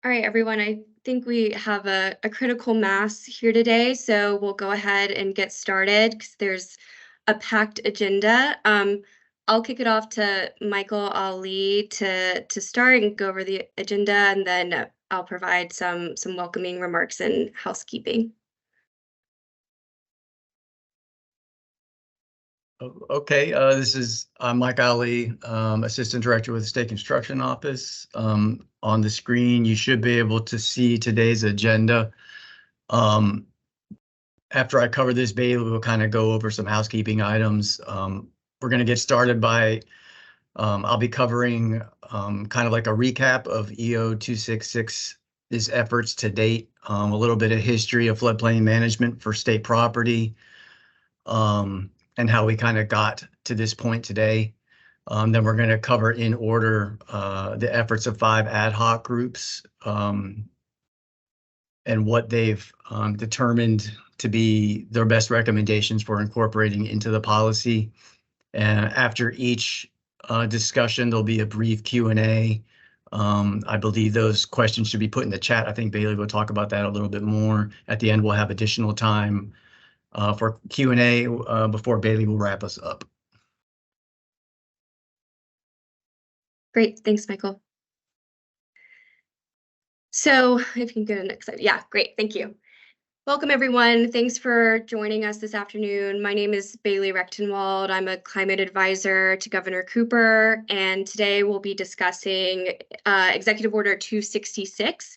All right, everyone, I think we have a critical mass here today, so we'll go ahead and get started because there's a packed agenda. I'll kick it off to Michael Ali to start and go over the agenda, and then I'll provide some welcoming remarks and housekeeping. Okay, I'm Mike Ali, Assistant Director with the State Construction Office. On the screen, you should be able to see today's agenda. After I cover this, Bailey will kind of go over some housekeeping items. We're going to get started by, I'll be covering kind of like a recap of EO 266's efforts to date, a little bit of history of floodplain management for state property. And how we kind of got to this point today. Then we're going to cover in order the efforts of 5 ad hoc groups and what they've determined to be their best recommendations for incorporating into the policy. And after each discussion, there'll be a brief Q&A. I believe those questions should be put in the chat. I think Bailey will talk about that a little bit more. At the end, we'll have additional time for Q&A before Bailey will wrap us up. Great, thanks, Michael. So if you can go to the next slide. Yeah, great, thank you. Welcome, everyone. Thanks for joining us this afternoon. My name is Bailey Rechtenwald. I'm a climate advisor to Governor Cooper, and today we'll be discussing Executive Order 266.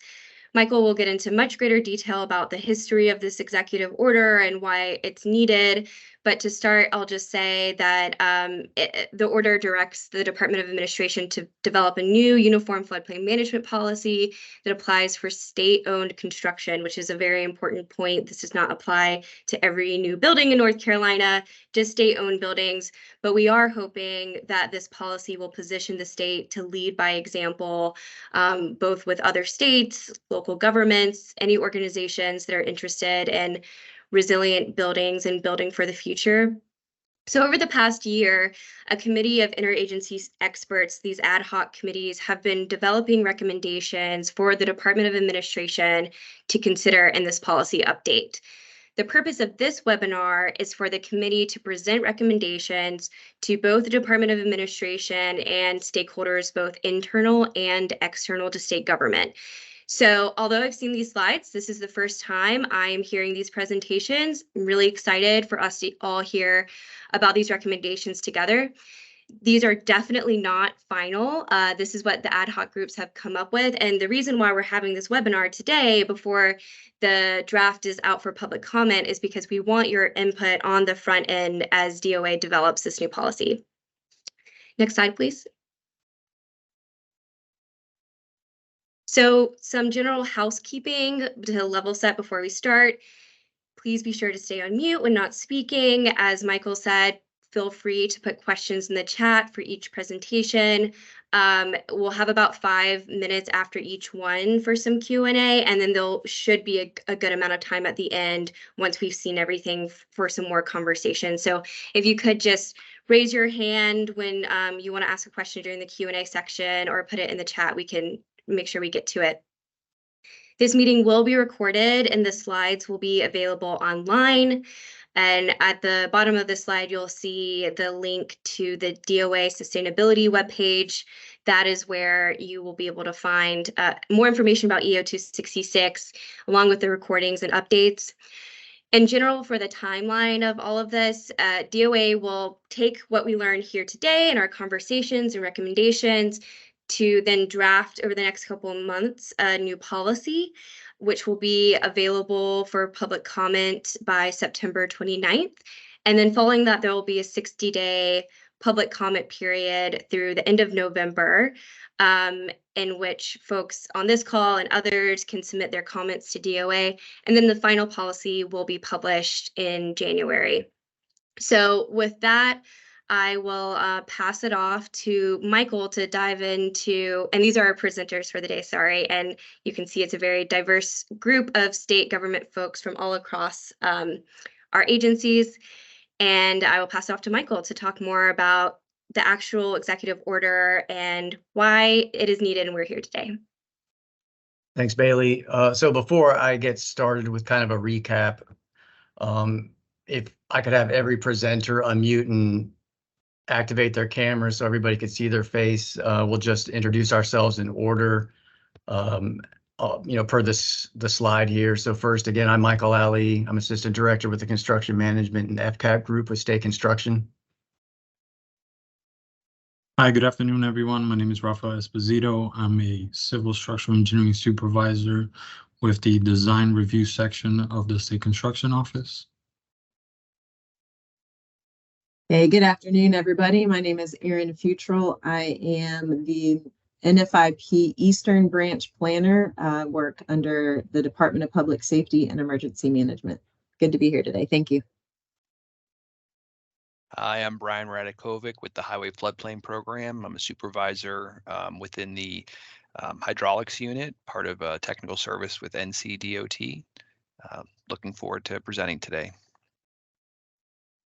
Michael will get into much greater detail about the history of this executive order and why it's needed. But to start, I'll just say that the order directs the Department of Administration to develop a new uniform floodplain management policy that applies for state-owned construction, which is a very important point. This does not apply to every new building in North Carolina, just state-owned buildings. But we are hoping that this policy will position the state to lead by example, both with other states, local governments, any organizations that are interested in resilient buildings and building for the future. So over the past year, a committee of interagency experts, these ad hoc committees, have been developing recommendations for the Department of Administration to consider in this policy update. The purpose of this webinar is for the committee to present recommendations to both the Department of Administration and stakeholders, both internal and external to state government. So although I've seen these slides, this is the first time I'm hearing these presentations. I'm really excited for us to all hear about these recommendations together. These are definitely not final. This is what the ad hoc groups have come up with. And the reason why we're having this webinar today before the draft is out for public comment is because we want your input on the front end as DOA develops this new policy. Next slide, please. So some general housekeeping to level set before we start. Please be sure to stay on mute when not speaking. As Michael said, feel free to put questions in the chat for each presentation. We'll have about 5 minutes after each one for some Q&A, and then there should be a good amount of time at the end once we've seen everything for some more conversation. So if you could just raise your hand when you want to ask a question during the Q&A section or put it in the chat, we can make sure we get to it. This meeting will be recorded and the slides will be available online. And at the bottom of the slide, you'll see the link to the DOA sustainability webpage. That is where you will be able to find more information about EO 266, along with the recordings and updates. In general, for the timeline of all of this, DOA will take what we learned here today in our conversations and recommendations to then draft over the next couple of months a new policy, which will be available for public comment by September 29th. And then following that, there will be a 60-day public comment period through the end of November, in which folks on this call and others can submit their comments to DOA. And then the final policy will be published in January. So with that, I will pass it off to Michael to dive into, and these are our presenters for the day, sorry, and you can see it's a very diverse group of state government folks from all across our agencies, and I will pass it off to Michael to talk more about the actual executive order and why it is needed and we're here today. Thanks, Bailey. So before I get started with kind of a recap, if I could have every presenter unmute and activate their camera so everybody could see their face, we'll just introduce ourselves in order, um, per the slide here. So first, again, I'm Michael Alley. I'm Assistant Director with the Construction Management and FCAP Group with State Construction. Hi, good afternoon, everyone. My name is Rafael Esposito. I'm a civil structural engineering supervisor with the design review section of the State Construction Office. Hey, good afternoon, everybody. My name is Erin Futrell. I am the NFIP Eastern Branch Planner, work under the Department of Public Safety and Emergency Management. Good to be here today. Thank you. I am Brian Radakovic with the Highway Floodplain Program. I'm a supervisor within the hydraulics unit, part of a technical service with NCDOT. Looking forward to presenting today.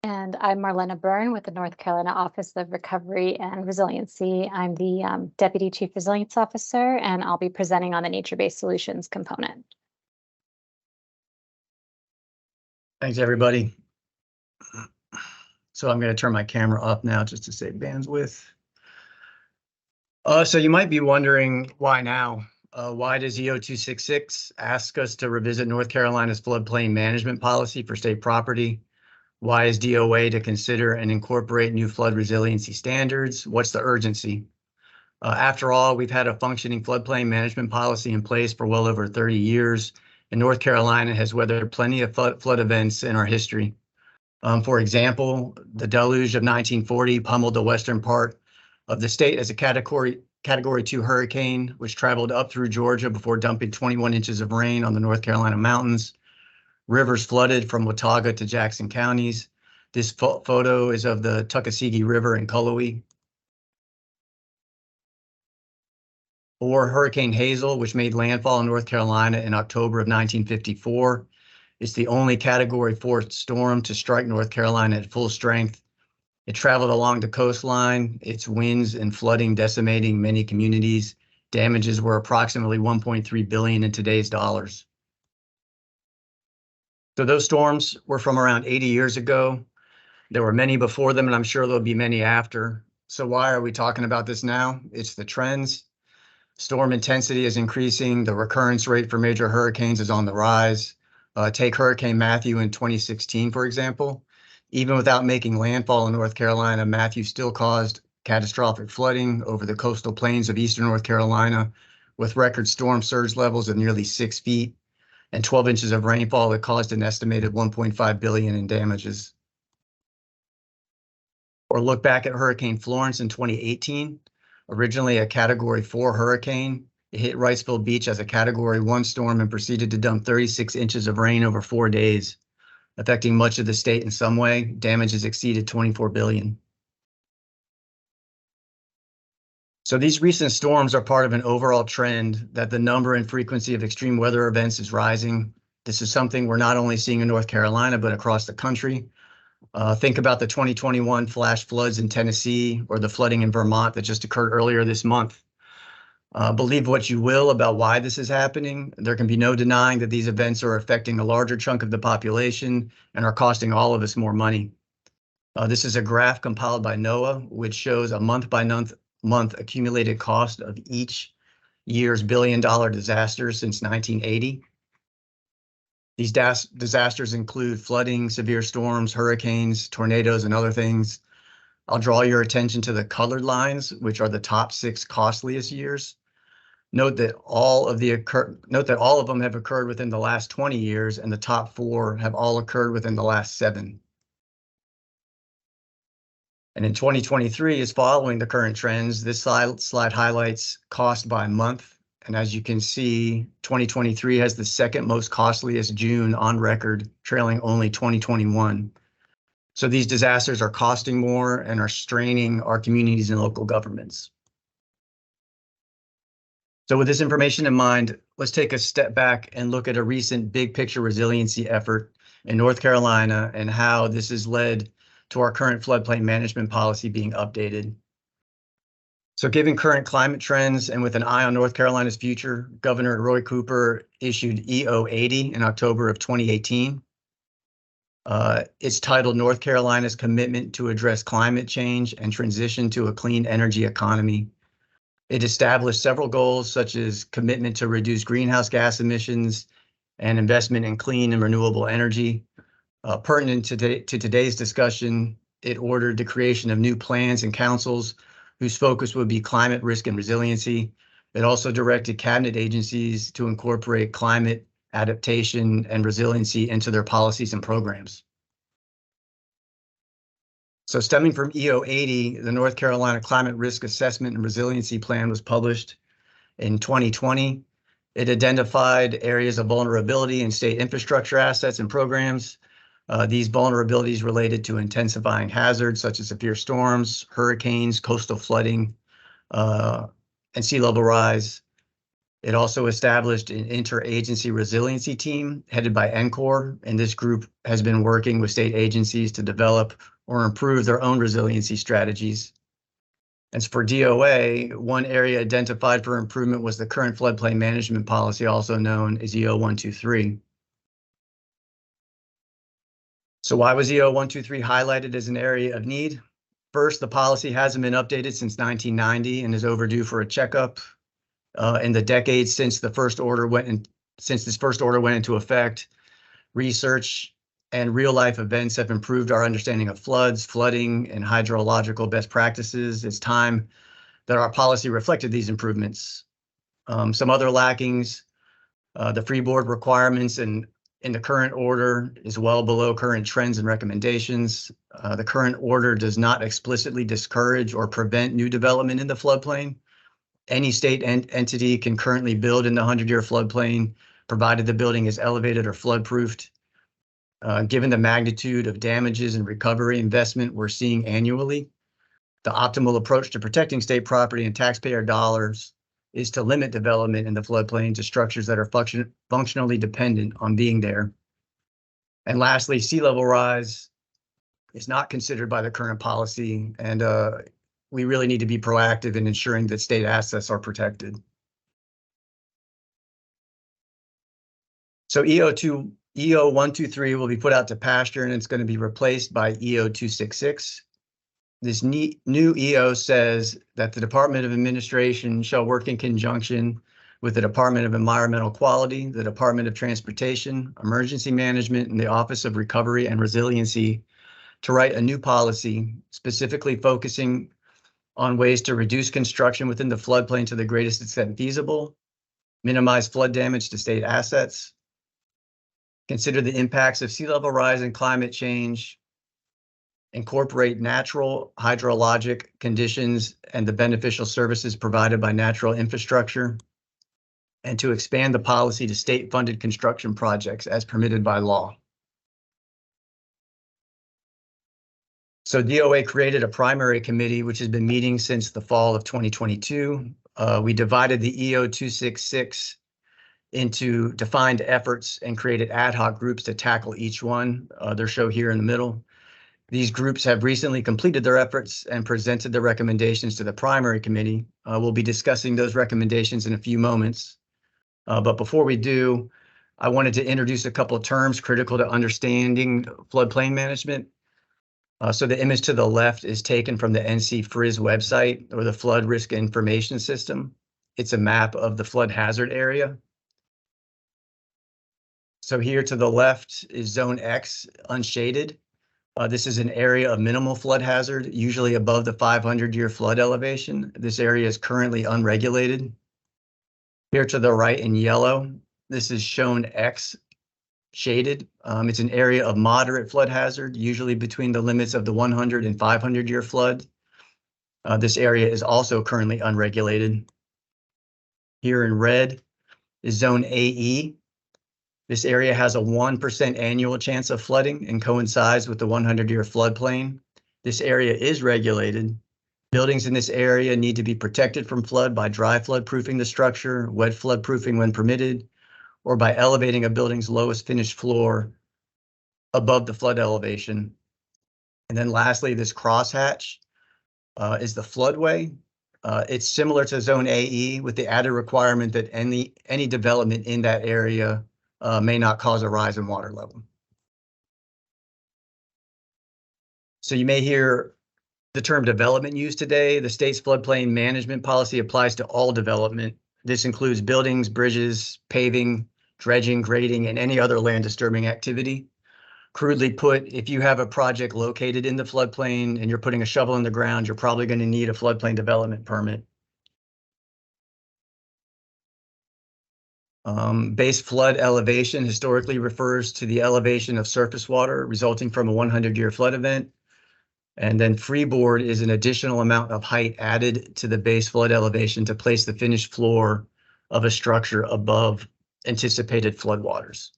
And I'm Marlena Byrne with the North Carolina Office of Recovery and Resiliency. I'm the Deputy Chief Resilience Officer, and I'll be presenting on the nature-based solutions component. Thanks, everybody. So I'm going to turn my camera up now just to save bandwidth. So you might be wondering why now? Why does EO 266 ask us to revisit North Carolina's floodplain management policy for state property? Why is DOA to consider and incorporate new flood resiliency standards? What's the urgency? After all, we've had a functioning floodplain management policy in place for well over 30 years, and North Carolina has weathered plenty of flood events in our history. For example, the deluge of 1940 pummeled the western part of the state as a Category 2 hurricane, which traveled up through Georgia before dumping 21 inches of rain on the North Carolina mountains. Rivers flooded from Watauga to Jackson counties. This photo is of the Tuckasegee River in Cullowhee. Or Hurricane Hazel, which made landfall in North Carolina in October of 1954. It's the only Category 4 storm to strike North Carolina at full strength. It traveled along the coastline, its winds and flooding decimating many communities. Damages were approximately $1.3 billion in today's dollars. So those storms were from around 80 years ago. There were many before them, and I'm sure there'll be many after. So why are we talking about this now? It's the trends. Storm intensity is increasing. The recurrence rate for major hurricanes is on the rise. Take Hurricane Matthew in 2016, for example. Even without making landfall in North Carolina, Matthew still caused catastrophic flooding over the coastal plains of eastern North Carolina, with record storm surge levels of nearly 6 feet and 12 inches of rainfall that caused an estimated $1.5 billion in damages. Or look back at Hurricane Florence in 2018, originally a Category 4 hurricane. It hit Wrightsville Beach as a Category 1 storm and proceeded to dump 36 inches of rain over 4 days, affecting much of the state in some way. Damages exceeded $24 billion. So these recent storms are part of an overall trend that the number and frequency of extreme weather events is rising. This is something we're not only seeing in North Carolina, but across the country. Think about the 2021 flash floods in Tennessee or the flooding in Vermont that just occurred earlier this month. Believe what you will about why this is happening. There can be no denying that these events are affecting a larger chunk of the population and are costing all of us more money. This is a graph compiled by NOAA, which shows a month accumulated cost of each year's billion-dollar disasters since 1980. These disasters include flooding, severe storms, hurricanes, tornadoes, and other things. I'll draw your attention to the colored lines, which are the top 6 costliest years. Note that all of them have occurred within the last 20 years, and the top 4 have all occurred within the last 7. And in 2023 is following the current trends. This slide highlights cost by month. And as you can see, 2023 has the second most costliest June on record, trailing only 2021. So these disasters are costing more and are straining our communities and local governments. So with this information in mind, let's take a step back and look at a recent big picture resiliency effort in North Carolina and how this has led to our current floodplain management policy being updated. So given current climate trends and with an eye on North Carolina's future, Governor Roy Cooper issued EO 80 in October of 2018. It's titled North Carolina's Commitment to Address Climate Change and Transition to a Clean Energy Economy. It established several goals such as commitment to reduce greenhouse gas emissions and investment in clean and renewable energy. Pertinent to today's discussion, it ordered the creation of new plans and councils whose focus would be climate risk and resiliency. It also directed cabinet agencies to incorporate climate adaptation and resiliency into their policies and programs. So stemming from EO 80, the North Carolina Climate Risk Assessment and Resiliency Plan was published in 2020. It identified areas of vulnerability in state infrastructure assets and programs. These vulnerabilities related to intensifying hazards such as severe storms, hurricanes, coastal flooding, and sea level rise. It also established an interagency resiliency team headed by NCORE, and this group has been working with state agencies to develop or improve their own resiliency strategies. As for DOA, one area identified for improvement was the current floodplain management policy, also known as EO 123. So why was EO 123 highlighted as an area of need? First, the policy hasn't been updated since 1990 and is overdue for a checkup. In the decades since this first order went into effect, research and real life events have improved our understanding of floods, flooding, and hydrological best practices. It's time that our policy reflected these improvements. Some other lackings, the freeboard requirements in the current order is well below current trends and recommendations. The current order does not explicitly discourage or prevent new development in the floodplain. Any state entity can currently build in the 100-year floodplain, provided the building is elevated or flood-proofed. Given the magnitude of damages and recovery investment we're seeing annually, the optimal approach to protecting state property and taxpayer dollars is to limit development in the floodplain to structures that are functionally dependent on being there. And lastly, sea level rise is not considered by the current policy, and we really need to be proactive in ensuring that state assets are protected. So EO 123 will be put out to pasture, and it's going to be replaced by EO 266. This new EO says that the Department of Administration shall work in conjunction with the Department of Environmental Quality, the Department of Transportation, Emergency Management, and the Office of Recovery and Resiliency to write a new policy specifically focusing on ways to reduce construction within the floodplain to the greatest extent feasible, minimize flood damage to state assets, consider the impacts of sea level rise and climate change, incorporate natural hydrologic conditions and the beneficial services provided by natural infrastructure, and to expand the policy to state-funded construction projects as permitted by law. So DOA created a primary committee, which has been meeting since the fall of 2022. We divided the EO 266 into defined efforts and created ad hoc groups to tackle each one. They're shown here in the middle. These groups have recently completed their efforts and presented their recommendations to the primary committee. We'll be discussing those recommendations in a few moments. But before we do, I wanted to introduce a couple of terms critical to understanding floodplain management. So the image to the left is taken from the NC FRIS website, or the Flood Risk Information System. It's a map of the flood hazard area. So here to the left is Zone X, unshaded. This is an area of minimal flood hazard, usually above the 500-year flood elevation. This area is currently unregulated. Here to the right in yellow, this is shown X shaded. It's an area of moderate flood hazard, usually between the limits of the 100 and 500-year flood. This area is also currently unregulated. Here in red is Zone AE. This area has a 1% annual chance of flooding and coincides with the 100-year floodplain. This area is regulated. Buildings in this area need to be protected from flood by dry flood proofing the structure, wet flood proofing when permitted, or by elevating a building's lowest finished floor above the flood elevation. And then lastly, this crosshatch is the floodway. It's similar to Zone AE with the added requirement that any development in that area may not cause a rise in water level. So you may hear the term development used today. The state's floodplain management policy applies to all development. This includes buildings, bridges, paving, dredging, grading, and any other land disturbing activity. Crudely put, if you have a project located in the floodplain and you're putting a shovel in the ground, you're probably going to need a floodplain development permit. Base flood elevation historically refers to the elevation of surface water resulting from a 100-year flood event. And then freeboard is an additional amount of height added to the base flood elevation to place the finished floor of a structure above anticipated floodwaters.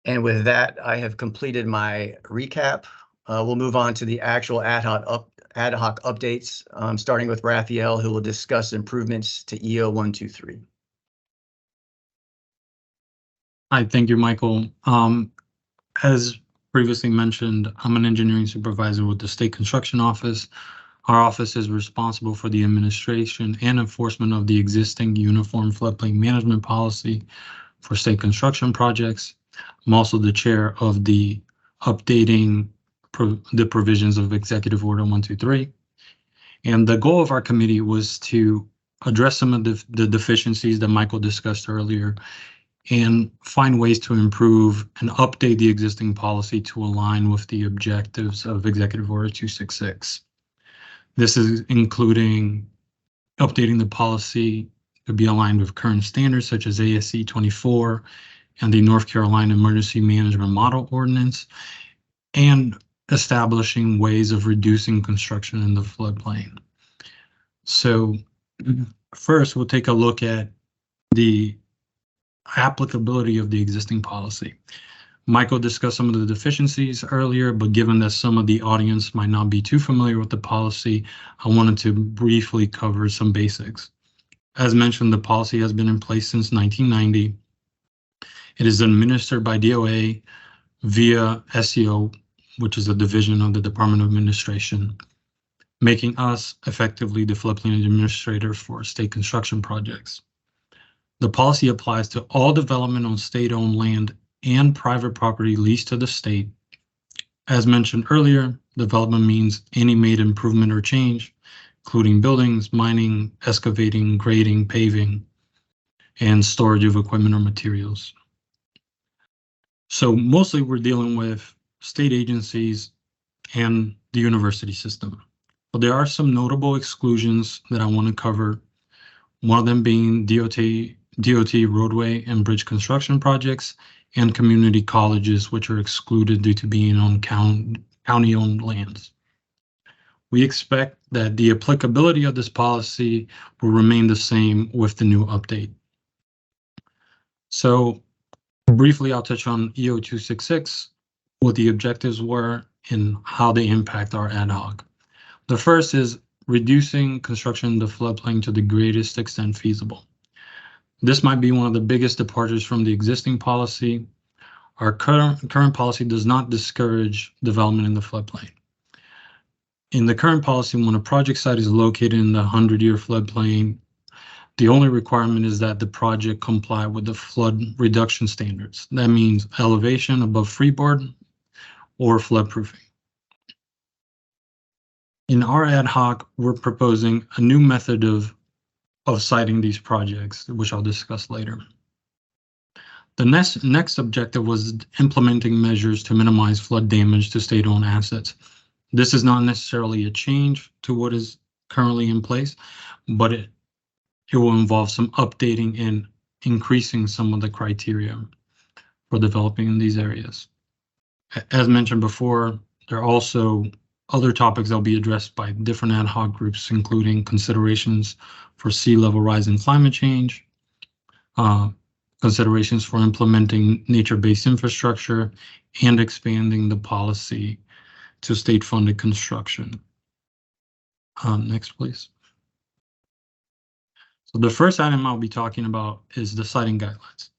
And with that, I have completed my recap. We'll move on to the actual ad hoc updates, starting with Raphael, who will discuss improvements to EO 123. Hi, thank you, Michael. As previously mentioned, I'm an engineering supervisor with the State Construction Office. Our office is responsible for the administration and enforcement of the existing Uniform Floodplain Management Policy for state construction projects. I'm also the chair of the updating the provisions of Executive Order 123. And the goal of our committee was to address some of the deficiencies that Michael discussed earlier and find ways to improve and update the existing policy to align with the objectives of Executive Order 266. This is including updating the policy to be aligned with current standards such as ASC 24 and the North Carolina Emergency Management Model Ordinance, and establishing ways of reducing construction in the floodplain. So first, we'll take a look at the applicability of the existing policy. Michael discussed some of the deficiencies earlier, but given that some of the audience might not be too familiar with the policy, I wanted to briefly cover some basics. As mentioned, the policy has been in place since 1990. It is administered by DOA via SEO, which is a division of the Department of Administration, making us effectively the floodplain administrator for state construction projects. The policy applies to all development on state-owned land and private property leased to the state. As mentioned earlier, development means any made improvement or change, including buildings, mining, excavating, grading, paving, and storage of equipment or materials. So mostly we're dealing with state agencies and the university system. But there are some notable exclusions that I want to cover. One of them being DOT roadway and bridge construction projects and community colleges, which are excluded due to being on county-owned lands. We expect that the applicability of this policy will remain the same with the new update. So briefly, I'll touch on EO 266, what the objectives were and how they impact our ad hoc. The first is reducing construction in the floodplain to the greatest extent feasible. This might be one of the biggest departures from the existing policy. Our current policy does not discourage development in the floodplain. In the current policy, when a project site is located in the 100-year floodplain, the only requirement is that the project comply with the flood reduction standards. That means elevation above freeboard or floodproofing. In our ad hoc, we're proposing a new method of citing these projects, which I'll discuss later. The next objective was implementing measures to minimize flood damage to state-owned assets. This is not necessarily a change to what is currently in place, but it will involve some updating and increasing some of the criteria for developing in these areas. As mentioned before, there are also other topics that will be addressed by different ad hoc groups, including considerations for sea level rise and climate change, considerations for implementing nature-based infrastructure, and expanding the policy to state-funded construction. Next, please. So the first item I'll be talking about is the siting guidelines.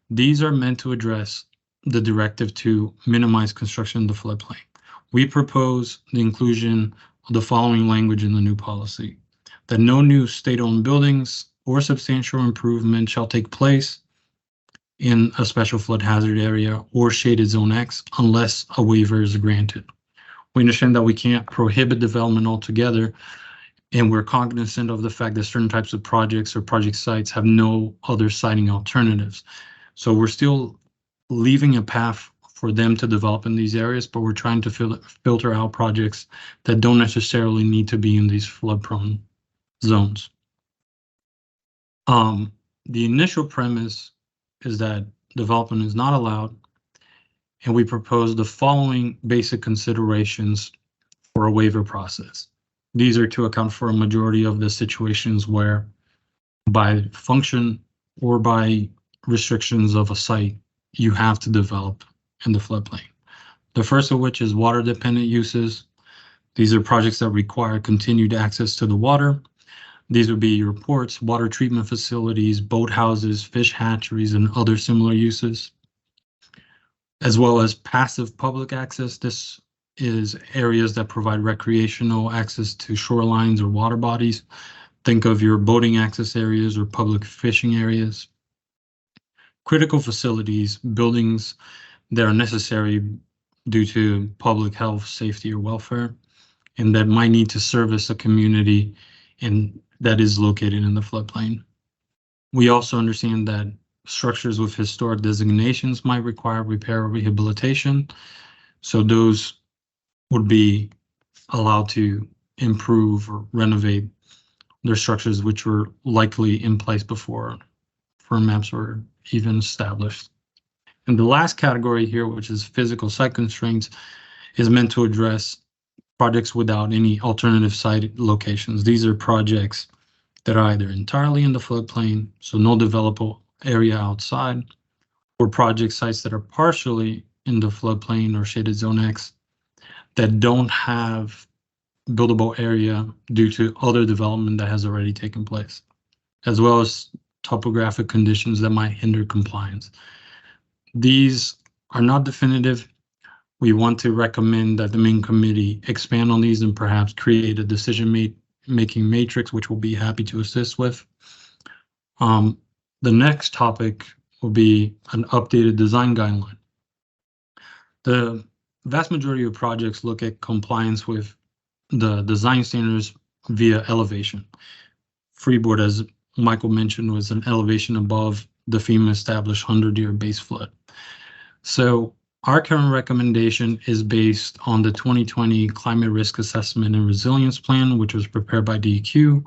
These are meant to address the directive to minimize construction in the floodplain. We propose the inclusion of the following language in the new policy. that no new state-owned buildings or substantial improvement shall take place in a special flood hazard area or shaded zone X unless a waiver is granted. We understand that we can't prohibit development altogether, and we're cognizant of the fact that certain types of projects or project sites have no other siting alternatives. So we're still leaving a path for them to develop in these areas, but we're trying to filter out projects that don't necessarily need to be in these flood-prone zones. The initial premise is that development is not allowed, and we propose the following basic considerations for a waiver process. These are to account for a majority of the situations where, by function or by restrictions of a site, you have to develop in the floodplain. The first of which is water-dependent uses. These are projects that require continued access to the water. These would be your ports, water treatment facilities, boathouses, fish hatcheries, and other similar uses, as well as passive public access. This is areas that provide recreational access to shorelines or water bodies. Think of your boating access areas or public fishing areas. Critical facilities, buildings that are necessary due to public health, safety, or welfare, and that might need to service a community and that is located in the floodplain. We also understand that structures with historic designations might require repair or rehabilitation, so those would be allowed to improve or renovate their structures which were likely in place before firm maps were even established. And the last category here, which is physical site constraints, is meant to address projects without any alternative site locations. These are projects that are either entirely in the floodplain, so no developable area outside, or project sites that are partially in the floodplain or shaded zone X that don't have buildable area due to other development that has already taken place, as well as topographic conditions that might hinder compliance. These are not definitive. We want to recommend that the main committee expand on these and perhaps create a decision-making matrix, which we'll be happy to assist with. The next topic will be an updated design guideline. The vast majority of projects look at compliance with the design standards via elevation. Freeboard, as Michael mentioned, was an elevation above the FEMA established 100-year base flood. So our current recommendation is based on the 2020 Climate Risk Assessment and Resilience Plan, which was prepared by DEQ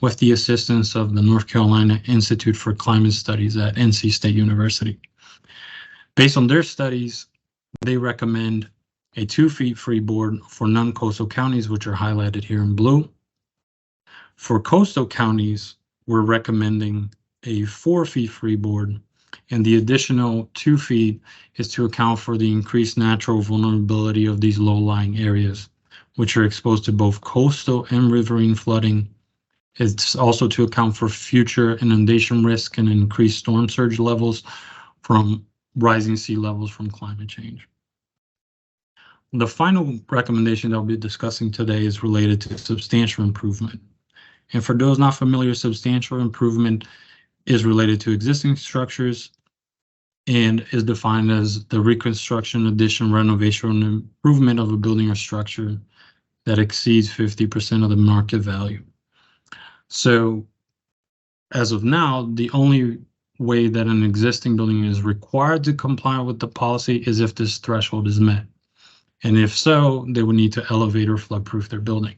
with the assistance of the North Carolina Institute for Climate Studies at NC State University. Based on their studies, they recommend a 2 feet freeboard for non-coastal counties, which are highlighted here in blue. For coastal counties, we're recommending a 4 feet freeboard, and the additional 2 feet is to account for the increased natural vulnerability of these low-lying areas, which are exposed to both coastal and riverine flooding. It's also to account for future inundation risk and increased storm surge levels from rising sea levels from climate change. The final recommendation that I'll be discussing today is related to substantial improvement. And for those not familiar, substantial improvement is related to existing structures and is defined as the reconstruction, addition, renovation, and improvement of a building or structure that exceeds 50% of the market value. So as of now, the only way that an existing building is required to comply with the policy is if this threshold is met. And if so, they would need to elevate or floodproof their building.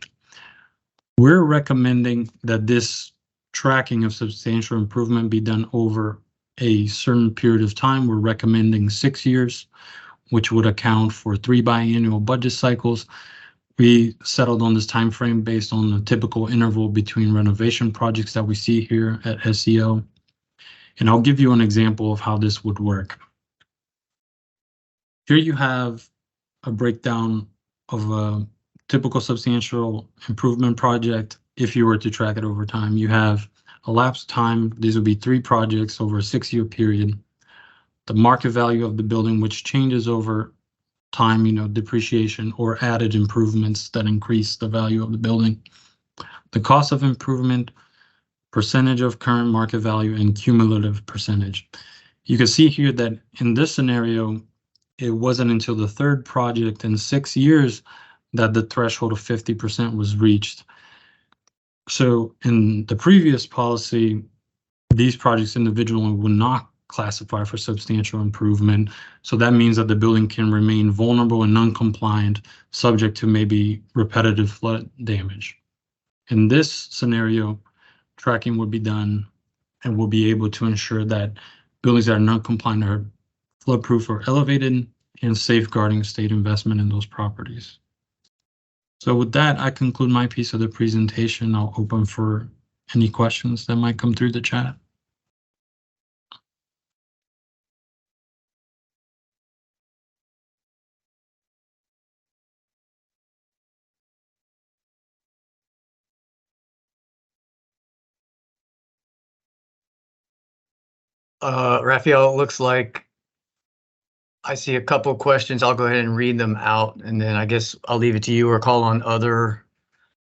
We're recommending that this tracking of substantial improvement be done over a certain period of time. We're recommending 6 years, which would account for 3 biannual budget cycles. We settled on this time frame based on the typical interval between renovation projects that we see here at SEO. And I'll give you an example of how this would work. Here you have a breakdown of a typical substantial improvement project. If you were to track it over time, you have elapsed time. These would be 3 projects over a 6-year period. The market value of the building, which changes over time, depreciation or added improvements that increase the value of the building. the cost of improvement, percentage of current market value, and cumulative percentage. You can see here that in this scenario, it wasn't until the third project in 6 years that the threshold of 50% was reached. So in the previous policy, these projects individually would not classify for substantial improvement. So that means that the building can remain vulnerable and non-compliant, subject to maybe repetitive flood damage. In this scenario, tracking would be done and we'll be able to ensure that buildings that are non-compliant are flood-proof or elevated, and safeguarding state investment in those properties. So with that, I conclude my piece of the presentation. I'll open for any questions that might come through the chat. Raphael, it looks like I see a couple of questions. I'll go ahead and read them out, and then I guess I'll leave it to you or call on other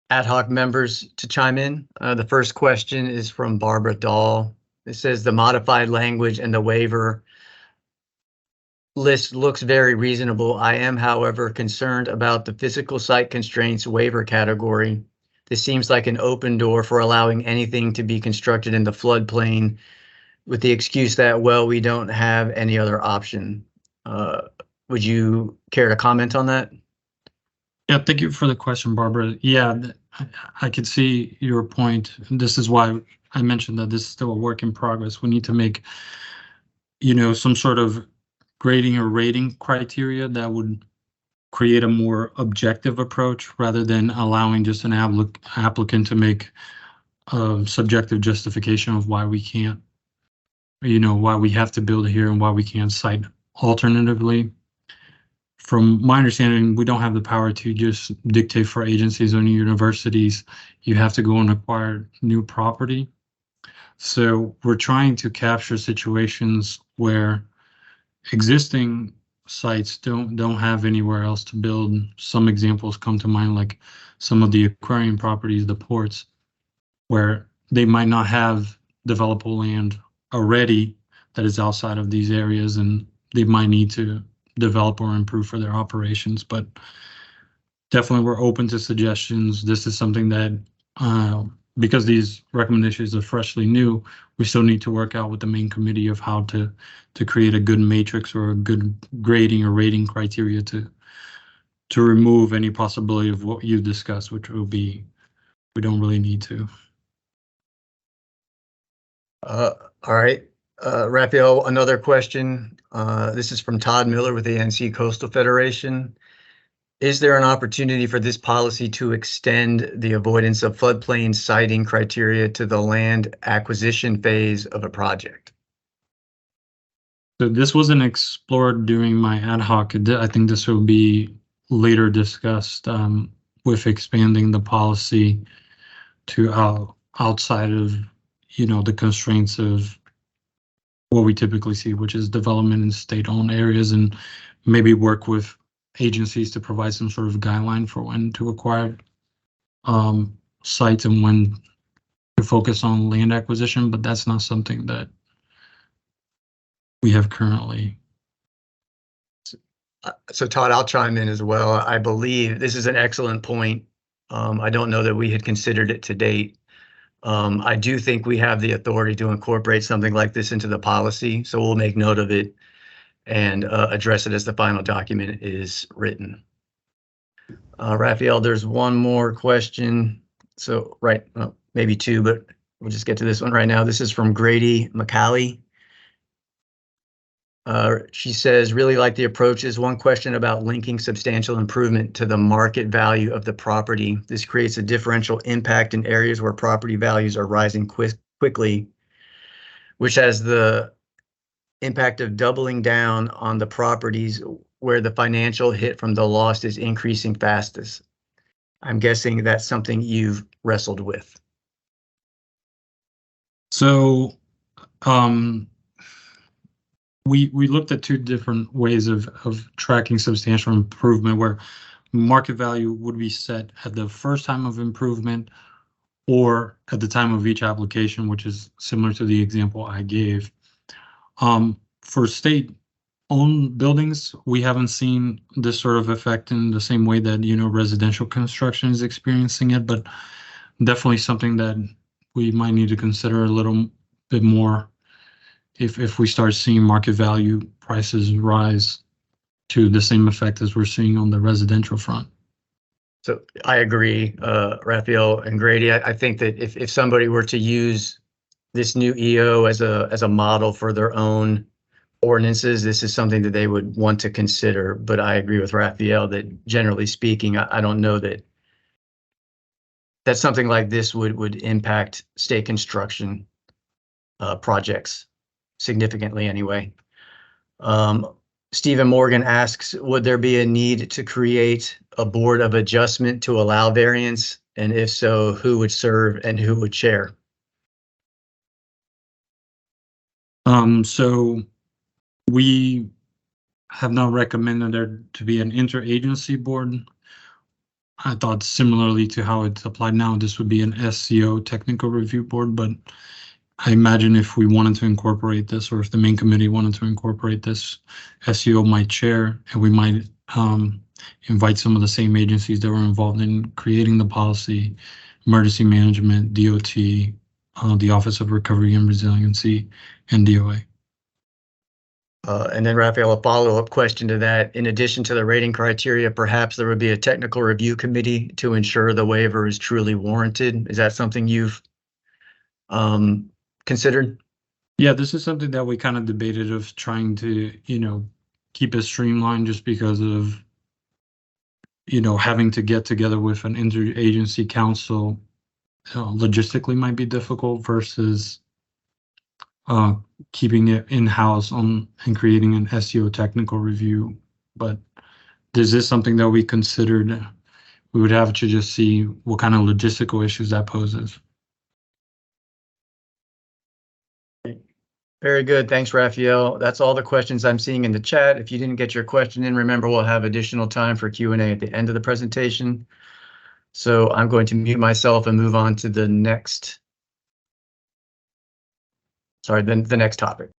ad hoc members to chime in. The first question is from Barbara Dahl. It says the modified language and the waiver list looks very reasonable. I am, however, concerned about the physical site constraints waiver category. This seems like an open door for allowing anything to be constructed in the floodplain with the excuse that, well, we don't have any other option. Would you care to comment on that? Yeah, thank you for the question, Barbara. Yeah, I could see your point. This is why I mentioned that this is still a work in progress. We need to make, some sort of grading or rating criteria that would create a more objective approach rather than allowing just an applicant to make a subjective justification of why we can't, why we have to build here and why we can't site alternatively. From my understanding, we don't have the power to just dictate for agencies or universities. You have to go and acquire new property. So we're trying to capture situations where existing sites don't have anywhere else to build. Some examples come to mind, like some of the aquarium properties, the ports, where they might not have developable land already that is outside of these areas, and they might need to develop or improve for their operations. But definitely we're open to suggestions. This is something that, because these recommendations are freshly new, we still need to work out with the main committee of how to create a good matrix or a good grading or rating criteria to remove any possibility of what you discussed, which will be, we don't really need to. All right. Raphael, another question. This is from Todd Miller with the NC Coastal Federation. Is there an opportunity for this policy to extend the avoidance of floodplain siting criteria to the land acquisition phase of a project? So this wasn't explored during my ad hoc. I think this will be later discussed with expanding the policy to outside of, the constraints of what we typically see, which is development in state-owned areas, and maybe work with agencies to provide some sort of guideline for when to acquire sites and when to focus on land acquisition, but that's not something that we have currently. So Todd, I'll chime in as well. I believe this is an excellent point. I don't know that we had considered it to date. I do think we have the authority to incorporate something like this into the policy, so we'll make note of it and address it as the final document is written. Raphael, there's one more question. So, right, well, maybe two, but we'll just get to this one right now. This is from Grady McCallie. She says, really like the approaches. One question about linking substantial improvement to the market value of the property. This creates a differential impact in areas where property values are rising quickly, which has the impact of doubling down on the properties where the financial hit from the loss is increasing fastest. I'm guessing that's something you've wrestled with. So, we looked at two different ways of tracking substantial improvement, where market value would be set at the first time of improvement, or at the time of each application, which is similar to the example I gave. For state-owned buildings, we haven't seen this sort of effect in the same way that, you know, residential construction is experiencing it, but definitely something that we might need to consider a little bit more if we start seeing market value prices rise to the same effect as we're seeing on the residential front. So I agree, Raphael and Grady. I think that if somebody were to use this new EO as a model for their own ordinances, this is something that they would want to consider. But I agree with Raphael that generally speaking, I don't know that something like this would impact state construction projects significantly anyway. Stephen Morgan asks, would there be a need to create a board of adjustment to allow variance? And if so, who would serve and who would chair? So we have not recommended there to be an interagency board. I thought similarly to how it's applied now, this would be an SCO technical review board, but I imagine if we wanted to incorporate this, or if the main committee wanted to incorporate this, SCO might chair, and we might invite some of the same agencies that were involved in creating the policy, emergency management, DOT, the Office of Recovery and Resiliency, and DOA. And then Raphael, a follow-up question to that. In addition to the rating criteria, perhaps there would be a technical review committee to ensure the waiver is truly warranted. Is that something you've considered? Yeah, this is something that we kind of debated of trying to, you know, keep it streamlined just because of, you know, having to get together with an interagency council logistically might be difficult versus keeping it in-house and creating an SEO technical review. But this is something that we considered. We would have to just see what kind of logistical issues that poses. Very good. Thanks, Raphael. That's all the questions I'm seeing in the chat. If you didn't get your question in, remember we'll have additional time for Q&A at the end of the presentation. So I'm going to mute myself and move on to the next. Sorry, then the next topic.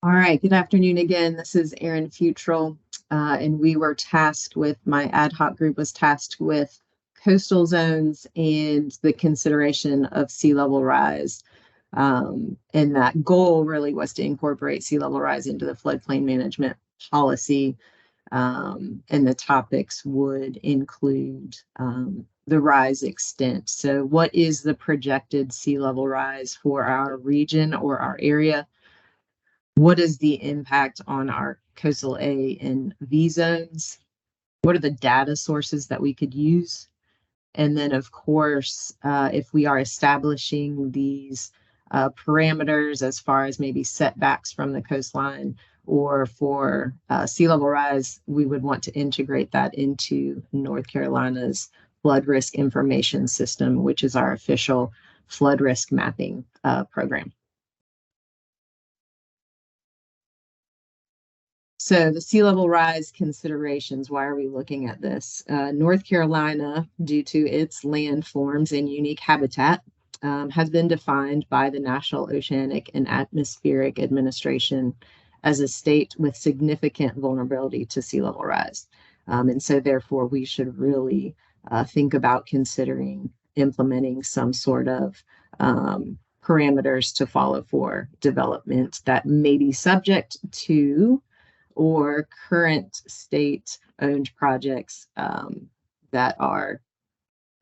All right, good afternoon again. This is Erin Futrell, and we were tasked with, my ad hoc group was tasked with coastal zones and the consideration of sea level rise. And that goal really was to incorporate sea level rise into the floodplain management policy. And the topics would include the rise extent. So what is the projected sea level rise for our region or our area? What is the impact on our coastal A and V zones? What are the data sources that we could use? And then, of course, if we are establishing these parameters as far as maybe setbacks from the coastline or for sea level rise, we would want to integrate that into North Carolina's flood risk information system, which is our official flood risk mapping program. So the sea level rise considerations, why are we looking at this? North Carolina, due to its landforms and unique habitat, has been defined by the National Oceanic and Atmospheric Administration as a state with significant vulnerability to sea level rise. And so therefore we should really think about considering implementing some sort of parameters to follow for development that may be subject to or current state-owned projects that are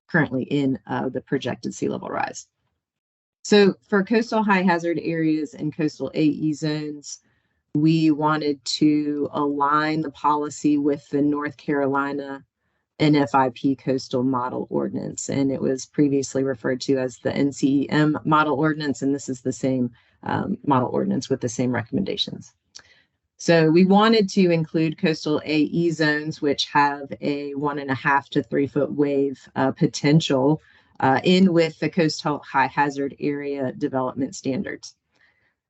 currently in the projected sea level rise. So for coastal high hazard areas and coastal AE zones, we wanted to align the policy with the North Carolina NFIP coastal model ordinance, and it was previously referred to as the NCEM model ordinance, and this is the same model ordinance with the same recommendations. So we wanted to include coastal AE zones, which have a 1.5 to 3 foot wave potential in with the coastal high hazard area development standards.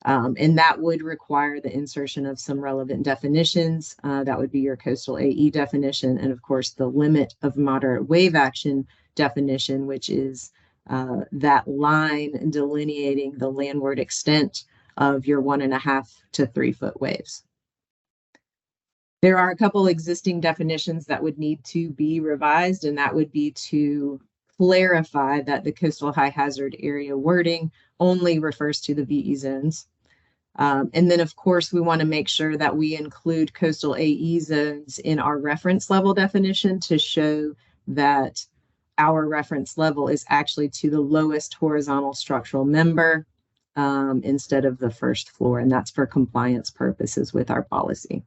And that would require the insertion of some relevant definitions. That would be your coastal AE definition, and of course the limit of moderate wave action definition, which is that line delineating the landward extent of your 1.5 to 3 foot waves. There are a couple existing definitions that would need to be revised, and that would be to clarify that the coastal high hazard area wording only refers to the VE zones. And then, of course, we want to make sure that we include coastal AE zones in our reference level definition to show that our reference level is actually to the lowest horizontal structural member instead of the first floor. And that's for compliance purposes with our policy.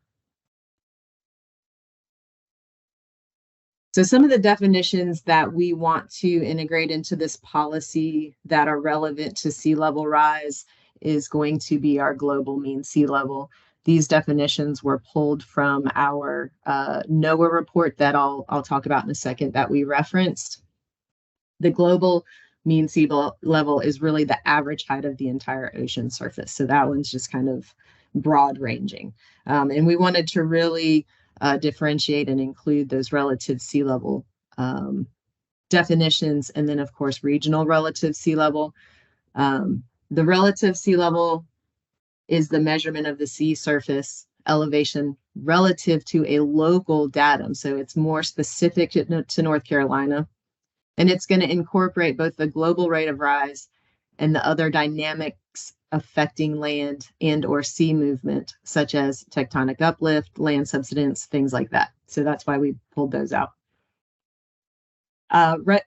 So some of the definitions that we want to integrate into this policy that are relevant to sea level rise is going to be our global mean sea level. These definitions were pulled from our NOAA report that I'll talk about in a second that we referenced. The global mean sea level is really the average height of the entire ocean surface. So that one's just kind of broad ranging. And we wanted to really differentiate and include those relative sea level definitions, and then of course regional relative sea level. The relative sea level is the measurement of the sea surface elevation relative to a local datum. So it's more specific to North Carolina, and it's going to incorporate both the global rate of rise and the other dynamics affecting land and or sea movement, such as tectonic uplift, land subsidence, things like that. So that's why we pulled those out.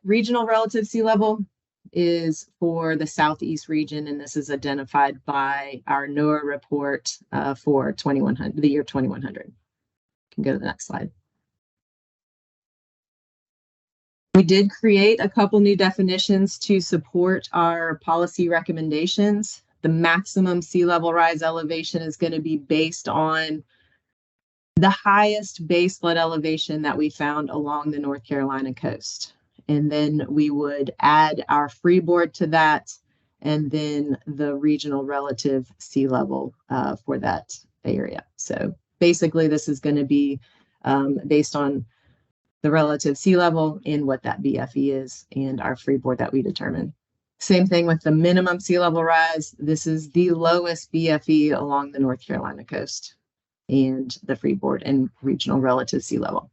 Regional relative sea level is for the Southeast region, and this is identified by our NOAA report for the year 2100. You can go to the next slide. We did create a couple new definitions to support our policy recommendations. The maximum sea level rise elevation is going to be based on the highest base flood elevation that we found along the North Carolina coast. And then we would add our freeboard to that, and then the regional relative sea level for that area. So basically, this is going to be based on the relative sea level and what that BFE is and our freeboard that we determine. Same thing with the minimum sea level rise. This is the lowest BFE along the North Carolina coast and the freeboard and regional relative sea level.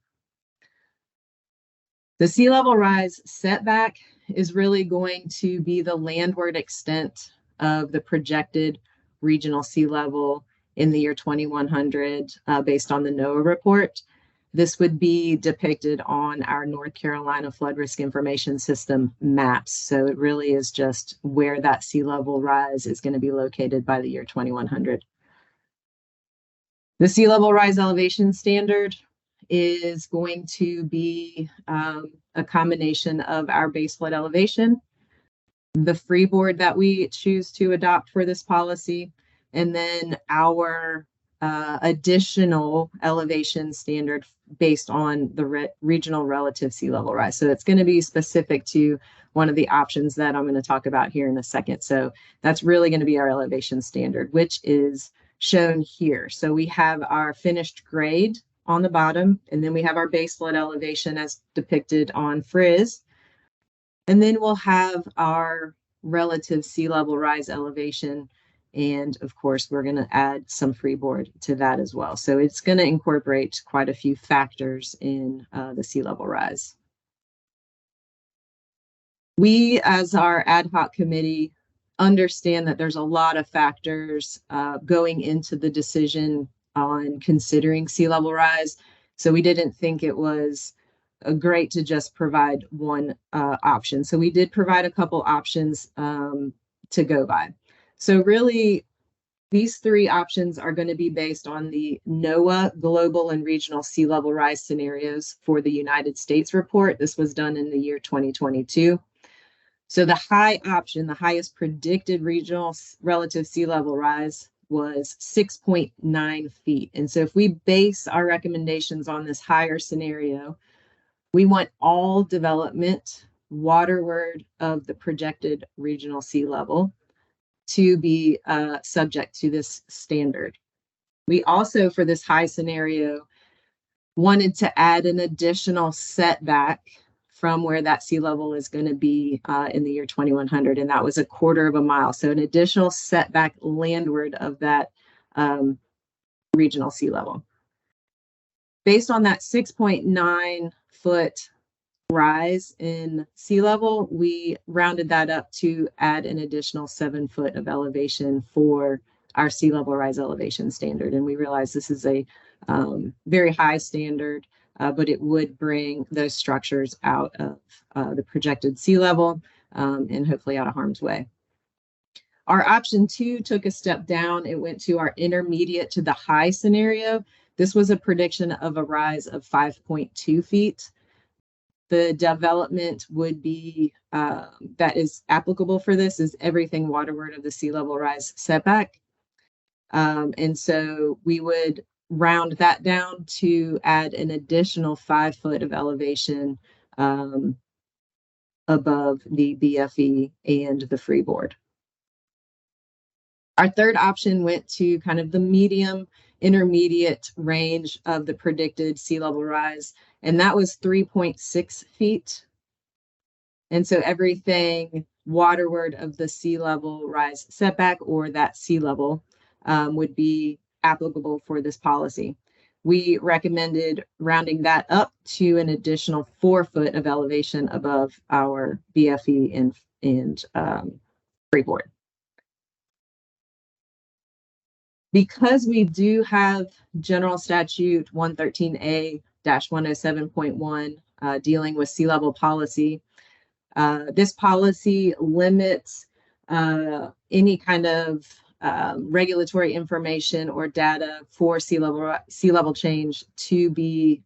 The sea level rise setback is really going to be the landward extent of the projected regional sea level in the year 2100 based on the NOAA report. This would be depicted on our North Carolina Flood Risk Information System maps. So it really is just where that sea level rise is going to be located by the year 2100. The sea level rise elevation standard is going to be a combination of our base flood elevation, the freeboard that we choose to adopt for this policy, and then our additional elevation standard based on the regional relative sea level rise. So it's going to be specific to one of the options that I'm going to talk about here in a second. So that's really going to be our elevation standard, which is shown here. So we have our finished grade on the bottom, and then we have our base flood elevation as depicted on Frizz. And then we'll have our relative sea level rise elevation. And of course, we're going to add some freeboard to that as well. So it's going to incorporate quite a few factors in the sea level rise. We, as our ad hoc committee, understand that there's a lot of factors going into the decision on considering sea level rise. So we didn't think it was great to just provide one option. So we did provide a couple options to go by. So really, these three options are going to be based on the NOAA global and regional sea level rise scenarios for the United States report. This was done in the year 2022. So the high option, the highest predicted regional relative sea level rise was 6.9 feet. And so if we base our recommendations on this higher scenario, we want all development waterward of the projected regional sea level. to be subject to this standard. We also, for this high scenario, wanted to add an additional setback from where that sea level is going to be in the year 2100, and that was 1/4 mile. So an additional setback landward of that regional sea level. Based on that 6.9 foot rise in sea level, we rounded that up to add an additional 7 foot of elevation for our sea level rise elevation standard. And we realize this is a very high standard, but it would bring those structures out of the projected sea level and hopefully out of harm's way. Our option 2 took a step down. It went to our intermediate to the high scenario. This was a prediction of a rise of 5.2 feet. The development would be, that is applicable for this, is everything waterward of the sea level rise setback. And so we would round that down to add an additional 5 foot of elevation above the BFE and the freeboard. Our third option went to kind of the medium intermediate range of the predicted sea level rise, and that was 3.6 feet. And so everything waterward of the sea level rise setback or that sea level would be applicable for this policy. We recommended rounding that up to an additional 4 foot of elevation above our BFE and freeboard. Because we do have General Statute 113A-107.1 dealing with sea level policy, this policy limits any kind of regulatory information or data for sea level change to be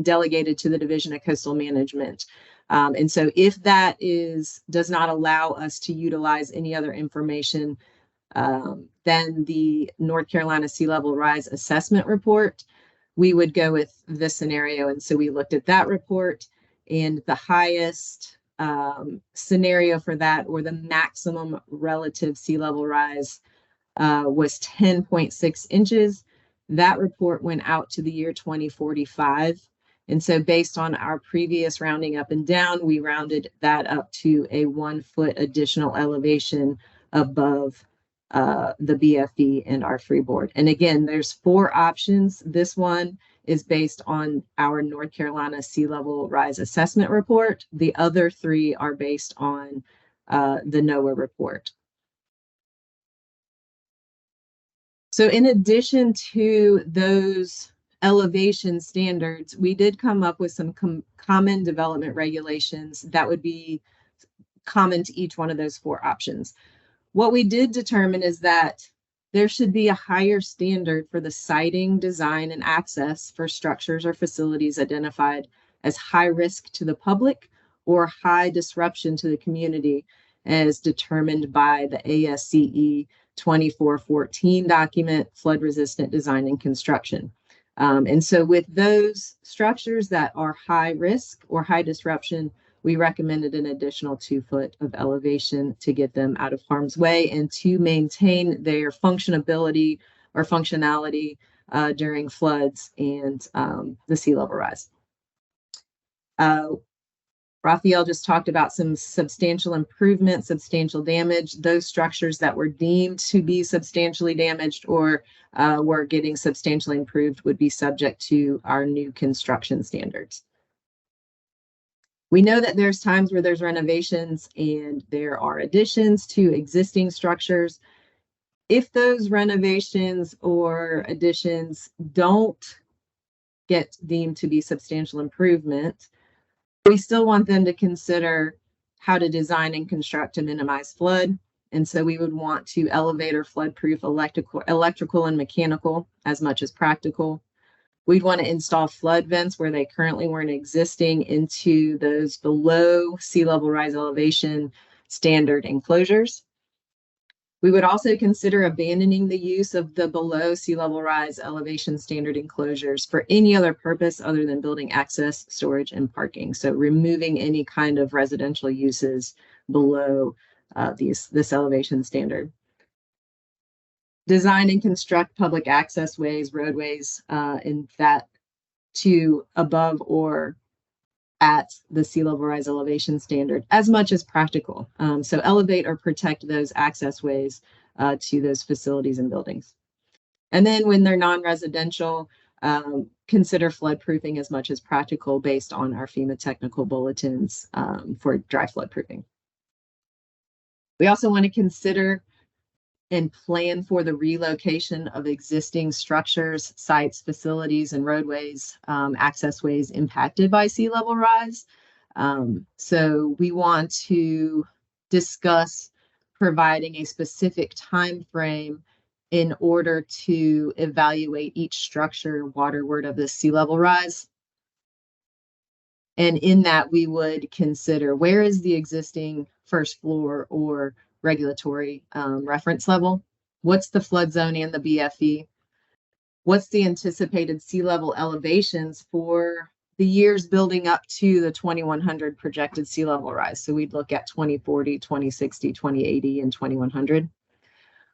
delegated to the Division of Coastal Management. And so if that does not allow us to utilize any other information, then the North Carolina Sea Level Rise Assessment Report, we would go with this scenario. And so we looked at that report, and the highest scenario for that, or the maximum relative sea level rise, was 10.6 inches. That report went out to the year 2045. And so based on our previous rounding up and down, we rounded that up to a 1 foot additional elevation above the BFE and our freeboard. And again, there's 4 options. This one is based on our North Carolina Sea Level Rise Assessment Report. The other 3 are based on the NOAA report. So in addition to those elevation standards, we did come up with some common development regulations that would be common to each one of those 4 options. What we did determine is that there should be a higher standard for the siting, design, and access for structures or facilities identified as high risk to the public or high disruption to the community, as determined by the ASCE 2414 document, Flood Resistant Design and Construction. And so with those structures that are high risk or high disruption, we recommended an additional 2 foot of elevation to get them out of harm's way and to maintain their functionability or functionality during floods and the sea level rise. Raphael just talked about some substantial improvement, substantial damage. Those structures that were deemed to be substantially damaged or were getting substantially improved would be subject to our new construction standards. We know that there's times where there's renovations and there are additions to existing structures. If those renovations or additions don't get deemed to be substantial improvement, we still want them to consider how to design and construct to minimize flood. And so we would want to elevate or flood-proof electrical and mechanical as much as practical. We'd want to install flood vents where they currently weren't existing into those below sea level rise elevation standard enclosures. We would also consider abandoning the use of the below sea level rise elevation standard enclosures for any other purpose other than building access, storage, and parking. So removing any kind of residential uses below this elevation standard. design and construct public access ways, roadways, in that to above or at the sea level rise elevation standard as much as practical. So elevate or protect those access ways to those facilities and buildings. And then when they're non-residential, consider flood proofing as much as practical based on our FEMA technical bulletins for dry flood proofing. We also want to consider and plan for the relocation of existing structures, sites, facilities, and roadways, access ways impacted by sea level rise. So we want to discuss providing a specific time frame in order to evaluate each structure waterward of the sea level rise. And in that, we would consider where is the existing first floor or regulatory reference level? What's the flood zone and the BFE? What's the anticipated sea level elevations for the years building up to the 2100 projected sea level rise? So we'd look at 2040, 2060, 2080, and 2100.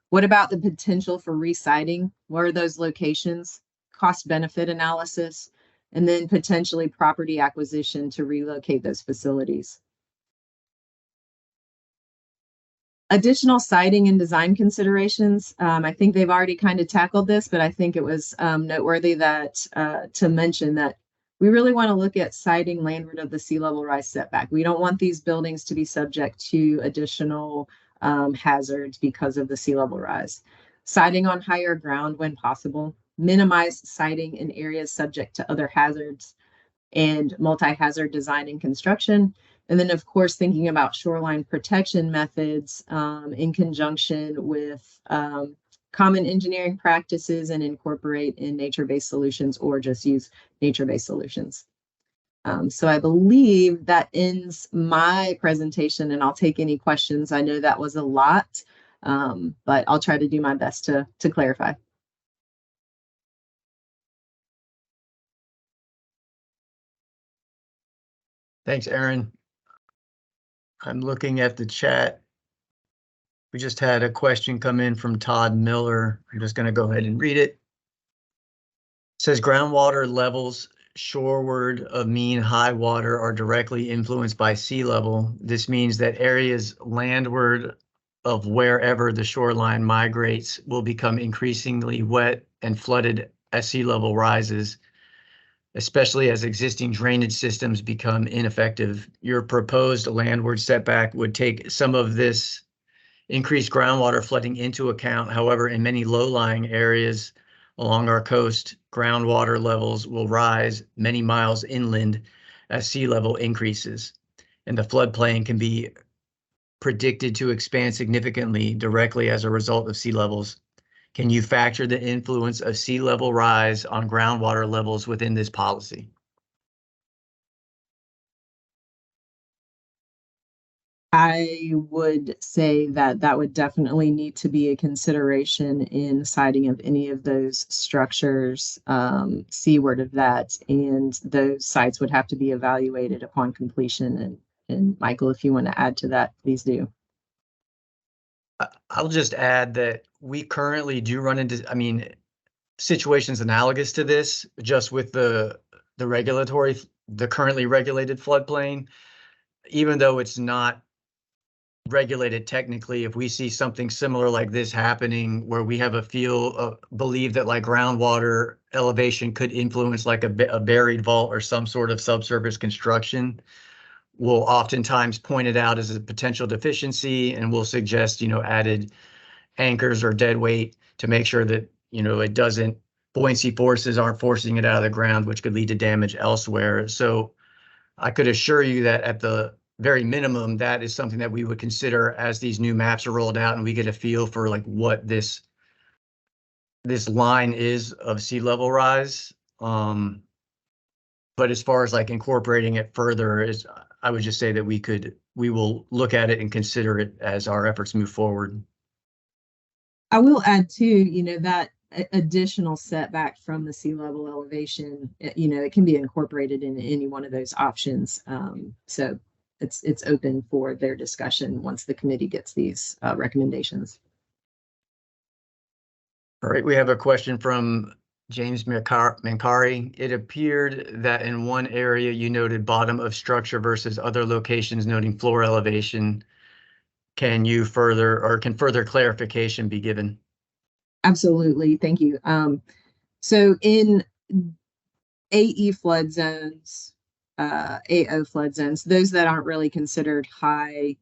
What about the potential for resiting? What are those locations? Cost benefit analysis, and then potentially property acquisition to relocate those facilities. Additional siting and design considerations. I think they've already kind of tackled this, but I think it was noteworthy that to mention that we really want to look at siting landward of the sea level rise setback. We don't want these buildings to be subject to additional hazards because of the sea level rise. Siting on higher ground when possible. Minimize siting in areas subject to other hazards and multi-hazard design and construction. And then, of course, thinking about shoreline protection methods in conjunction with common engineering practices and incorporate in nature-based solutions or just use nature-based solutions. So I believe that ends my presentation, and I'll take any questions. I know that was a lot, but I'll try to do my best to clarify. Thanks, Aaron. I'm looking at the chat. We just had a question come in from Todd Miller. I'm just going to go ahead and read it. It says groundwater levels shoreward of mean high water are directly influenced by sea level. This means that areas landward of wherever the shoreline migrates will become increasingly wet and flooded as sea level rises, especially as existing drainage systems become ineffective. Your proposed landward setback would take some of this increased groundwater flooding into account. However, in many low-lying areas along our coast, groundwater levels will rise many miles inland as sea level increases, and the floodplain can be predicted to expand significantly directly as a result of sea levels. Can you factor the influence of sea level rise on groundwater levels within this policy? I would say that that would definitely need to be a consideration in siting of any of those structures seaward of that, and those sites would have to be evaluated upon completion. And Michael, if you want to add to that, please do. I'll just add that we currently do run into, situations analogous to this, just with the currently regulated floodplain, even though it's not regulated technically. If we see something similar like this happening, where we have believe that like groundwater elevation could influence like a buried vault or some sort of subsurface construction, we'll oftentimes point it out as a potential deficiency, and we'll suggest, added anchors or dead weight to make sure that, it doesn't, buoyancy forces aren't forcing it out of the ground, which could lead to damage elsewhere. So I could assure you that at the very minimum, that is something that we would consider as these new maps are rolled out and we get a feel for like what this line is of sea level rise. But as far as like incorporating it further, I would just say that we will look at it and consider it as our efforts move forward. I will add too, that additional setback from the sea level elevation, it can be incorporated in any one of those options. So it's open for their discussion once the committee gets these recommendations. All right, we have a question from James Mancari. It appeared that in one area you noted bottom of structure versus other locations noting floor elevation. Can further clarification be given? Absolutely, thank you. So in AE flood zones, AO flood zones, those that aren't really considered high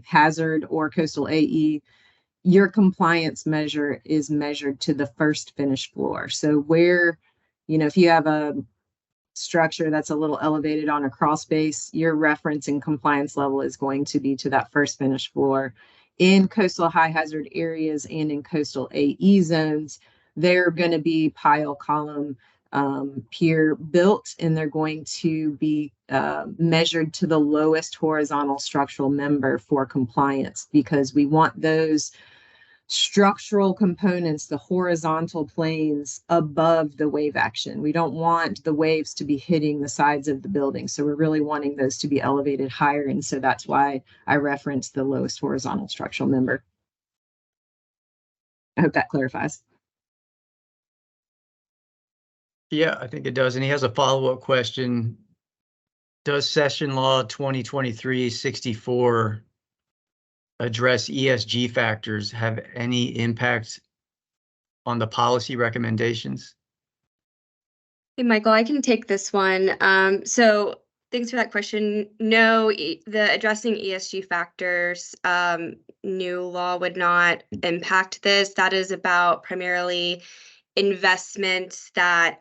hazard or coastal AE, your compliance measure is measured to the first finished floor. So where, if you have a structure that's a little elevated on a crawl space, your reference and compliance level is going to be to that first finished floor. In coastal high hazard areas and in coastal AE zones, they're going to be pile, column, pier built, and they're going to be measured to the lowest horizontal structural member for compliance, because we want those structural components, the horizontal planes above the wave action. We don't want the waves to be hitting the sides of the building. So we're really wanting those to be elevated higher. And so that's why I referenced the lowest horizontal structural member. I hope that clarifies. Yeah, I think it does. And he has a follow-up question. Does Session Law 2023-64 address ESG factors have any impact on the policy recommendations? Hey, Michael, I can take this one. So thanks for that question. No, the addressing ESG factors new law would not impact this. That is about primarily investments that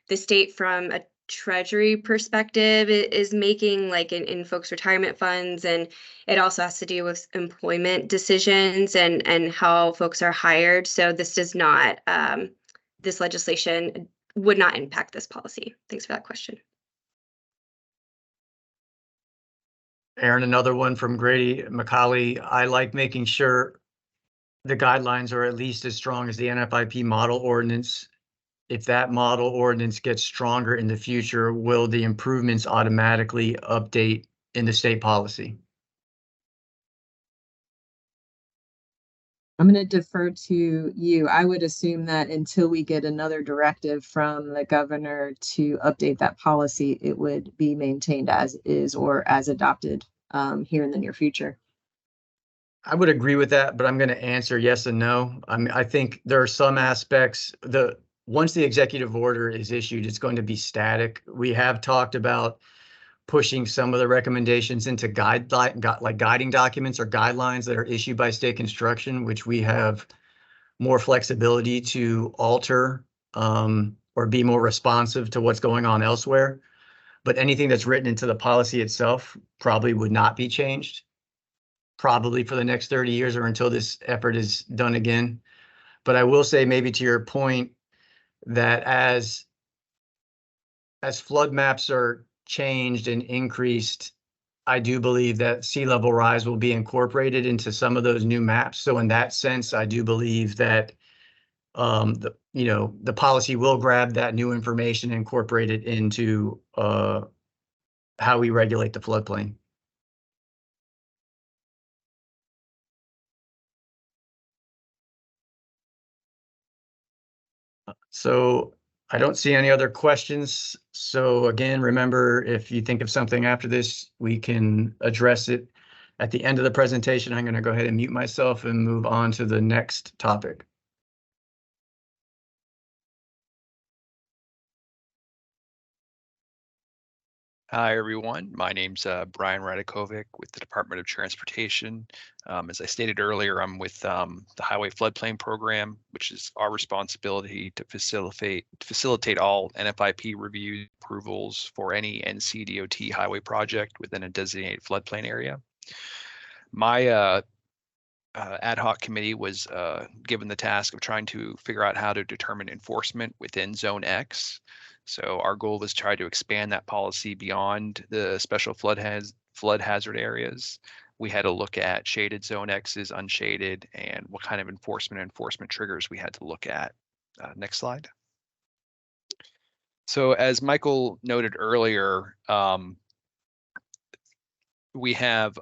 the state, from a treasury perspective, is making, like in folks' retirement funds, and it also has to do with employment decisions and how folks are hired. So this does not, this legislation would not impact this policy. Thanks for that question. Aaron, another one from Grady McCauley. I like making sure the guidelines are at least as strong as the NFIP model ordinance. If that model ordinance gets stronger in the future, will the improvements automatically update in the state policy? I'm going to defer to you. I would assume that until we get another directive from the governor to update that policy, it would be maintained as is or as adopted here in the near future. I would agree with that, but I'm going to answer yes and no. I think there are some aspects. Once the executive order is issued, it's going to be static. We have talked about pushing some of the recommendations into guiding documents or guidelines that are issued by state construction, which we have more flexibility to alter or be more responsive to what's going on elsewhere. But anything that's written into the policy itself probably would not be changed, probably for the next 30 years or until this effort is done again. But I will say, maybe to your point, that as flood maps are changed and increased, I do believe that sea level rise will be incorporated into some of those new maps. So in that sense, I do believe that the policy will grab that new information and incorporate it into how we regulate the floodplain. So I don't see any other questions. So again, remember, if you think of something after this, we can address it at the end of the presentation. I'm going to go ahead and mute myself and move on to the next topic. Hi, everyone. My name's Brian Radakovic with the Department of Transportation. As I stated earlier, I'm with the Highway Floodplain Program, which is our responsibility to facilitate all NFIP review approvals for any NCDOT highway project within a designated floodplain area. My ad hoc committee was given the task of trying to figure out how to determine enforcement within Zone X. So our goal was to try to expand that policy beyond the special flood hazard areas. We had to look at shaded Zone X's, unshaded, and what kind of enforcement triggers we had to look at. Next slide. So as Michael noted earlier, we have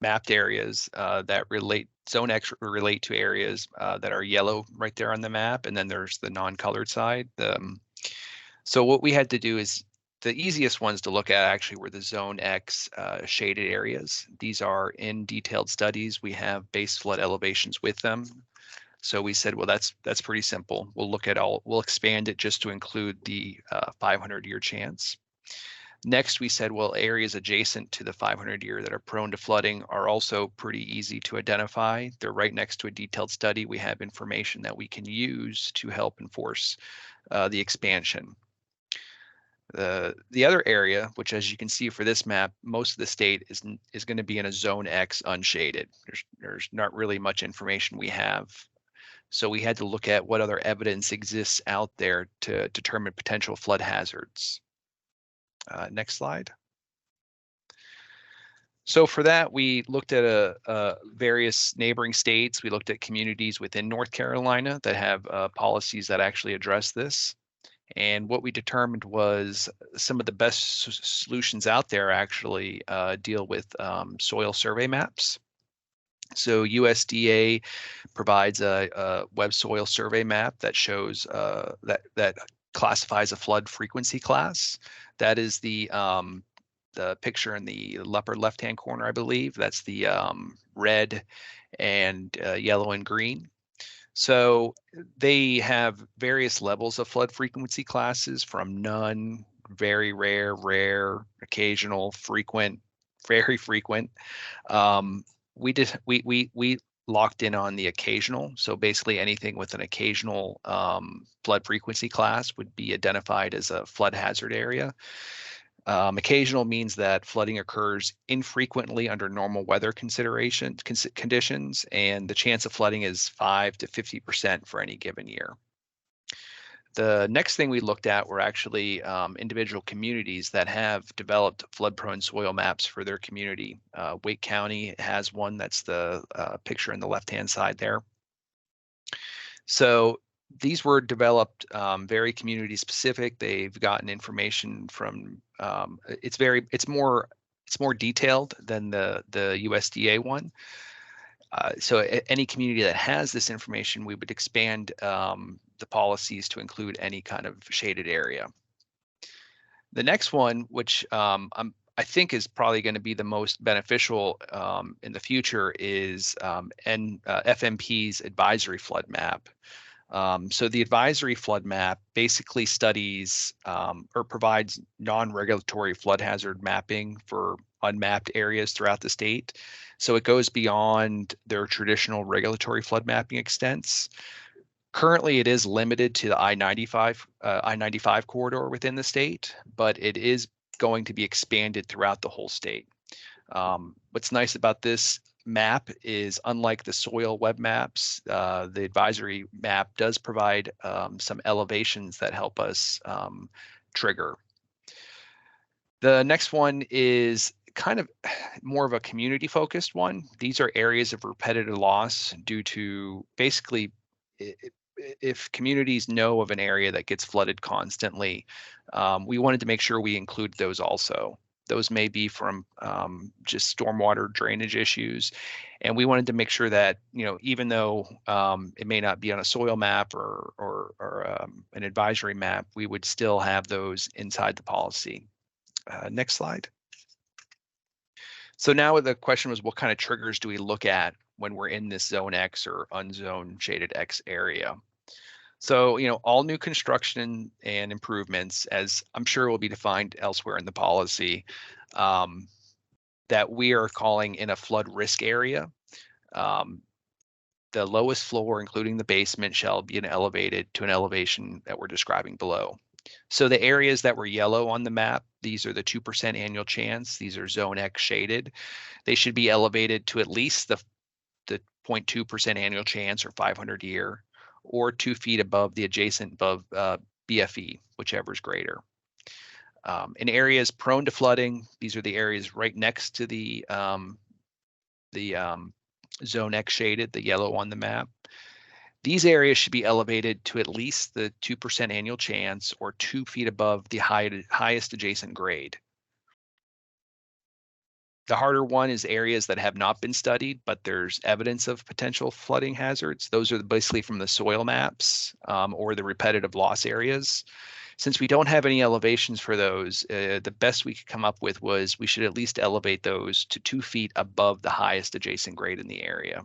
mapped areas that zone X relate to areas that are yellow right there on the map, and then there's the non-colored side. So what we had to do is, the easiest ones to look at actually were the zone X shaded areas. These are in detailed studies. We have base flood elevations with them. So we said, well, that's pretty simple. We'll expand it just to include the 500-year chance. Next, we said, well, areas adjacent to the 500-year that are prone to flooding are also pretty easy to identify. They're right next to a detailed study. We have information that we can use to help enforce the expansion. The other area, which as you can see for this map, most of the state is going to be in a zone X unshaded. There's not really much information we have. So we had to look at what other evidence exists out there to determine potential flood hazards. Next slide. So for that, we looked at various neighboring states. We looked at communities within North Carolina that have policies that actually address this. And what we determined was some of the best solutions out there actually deal with soil survey maps. So USDA provides a web soil survey map that shows that classifies a flood frequency class. That is the picture in the upper left-hand corner, I believe. That's the red and yellow and green. So they have various levels of flood frequency classes, from none, very rare, rare, occasional, frequent, very frequent. We locked in on the occasional. So basically anything with an occasional flood frequency class would be identified as a flood hazard area. Occasional means that flooding occurs infrequently under normal weather conditions, and the chance of flooding is 5 to 50% for any given year. The next thing we looked at were actually individual communities that have developed flood-prone soil maps for their community. Wake County has one. That's the picture in the left-hand side there. So these were developed very community specific. They've gotten information from it's more detailed than the USDA one. So any community that has this information, we would expand the policies to include any kind of shaded area. The next one, which I think is probably going to be the most beneficial in the future, is FMP's advisory flood map. So the advisory flood map basically studies or provides non-regulatory flood hazard mapping for unmapped areas throughout the state. So it goes beyond their traditional regulatory flood mapping extents. Currently, it is limited to the I-95 corridor within the state, but it is going to be expanded throughout the whole state. What's nice about this map is, unlike the soil web maps, the advisory map does provide some elevations that help us trigger. The next one is kind of more of a community focused one. These are areas of repetitive loss due to basically, if communities know of an area that gets flooded constantly, we wanted to make sure we include those also. Those may be from just stormwater drainage issues. And we wanted to make sure that, even though it may not be on a soil map or an advisory map, we would still have those inside the policy. Next slide. So now the question was, what kind of triggers do we look at when we're in this zone X or unzoned shaded X area? So, all new construction and improvements, as I'm sure will be defined elsewhere in the policy, that we are calling in a flood risk area. The lowest floor, including the basement, shall be elevated to an elevation that we're describing below. So the areas that were yellow on the map, these are the 2% annual chance. These are zone X shaded. They should be elevated to at least the 0.2% annual chance or 500 year, or 2 feet above the adjacent BFE, whichever is greater. In areas prone to flooding, these are the areas right next to the zone X shaded, the yellow on the map. These areas should be elevated to at least the 2% annual chance or 2 feet above the highest adjacent grade. The harder one is areas that have not been studied, but there's evidence of potential flooding hazards. Those are basically from the soil maps or the repetitive loss areas. Since we don't have any elevations for those, the best we could come up with was we should at least elevate those to 2 feet above the highest adjacent grade in the area.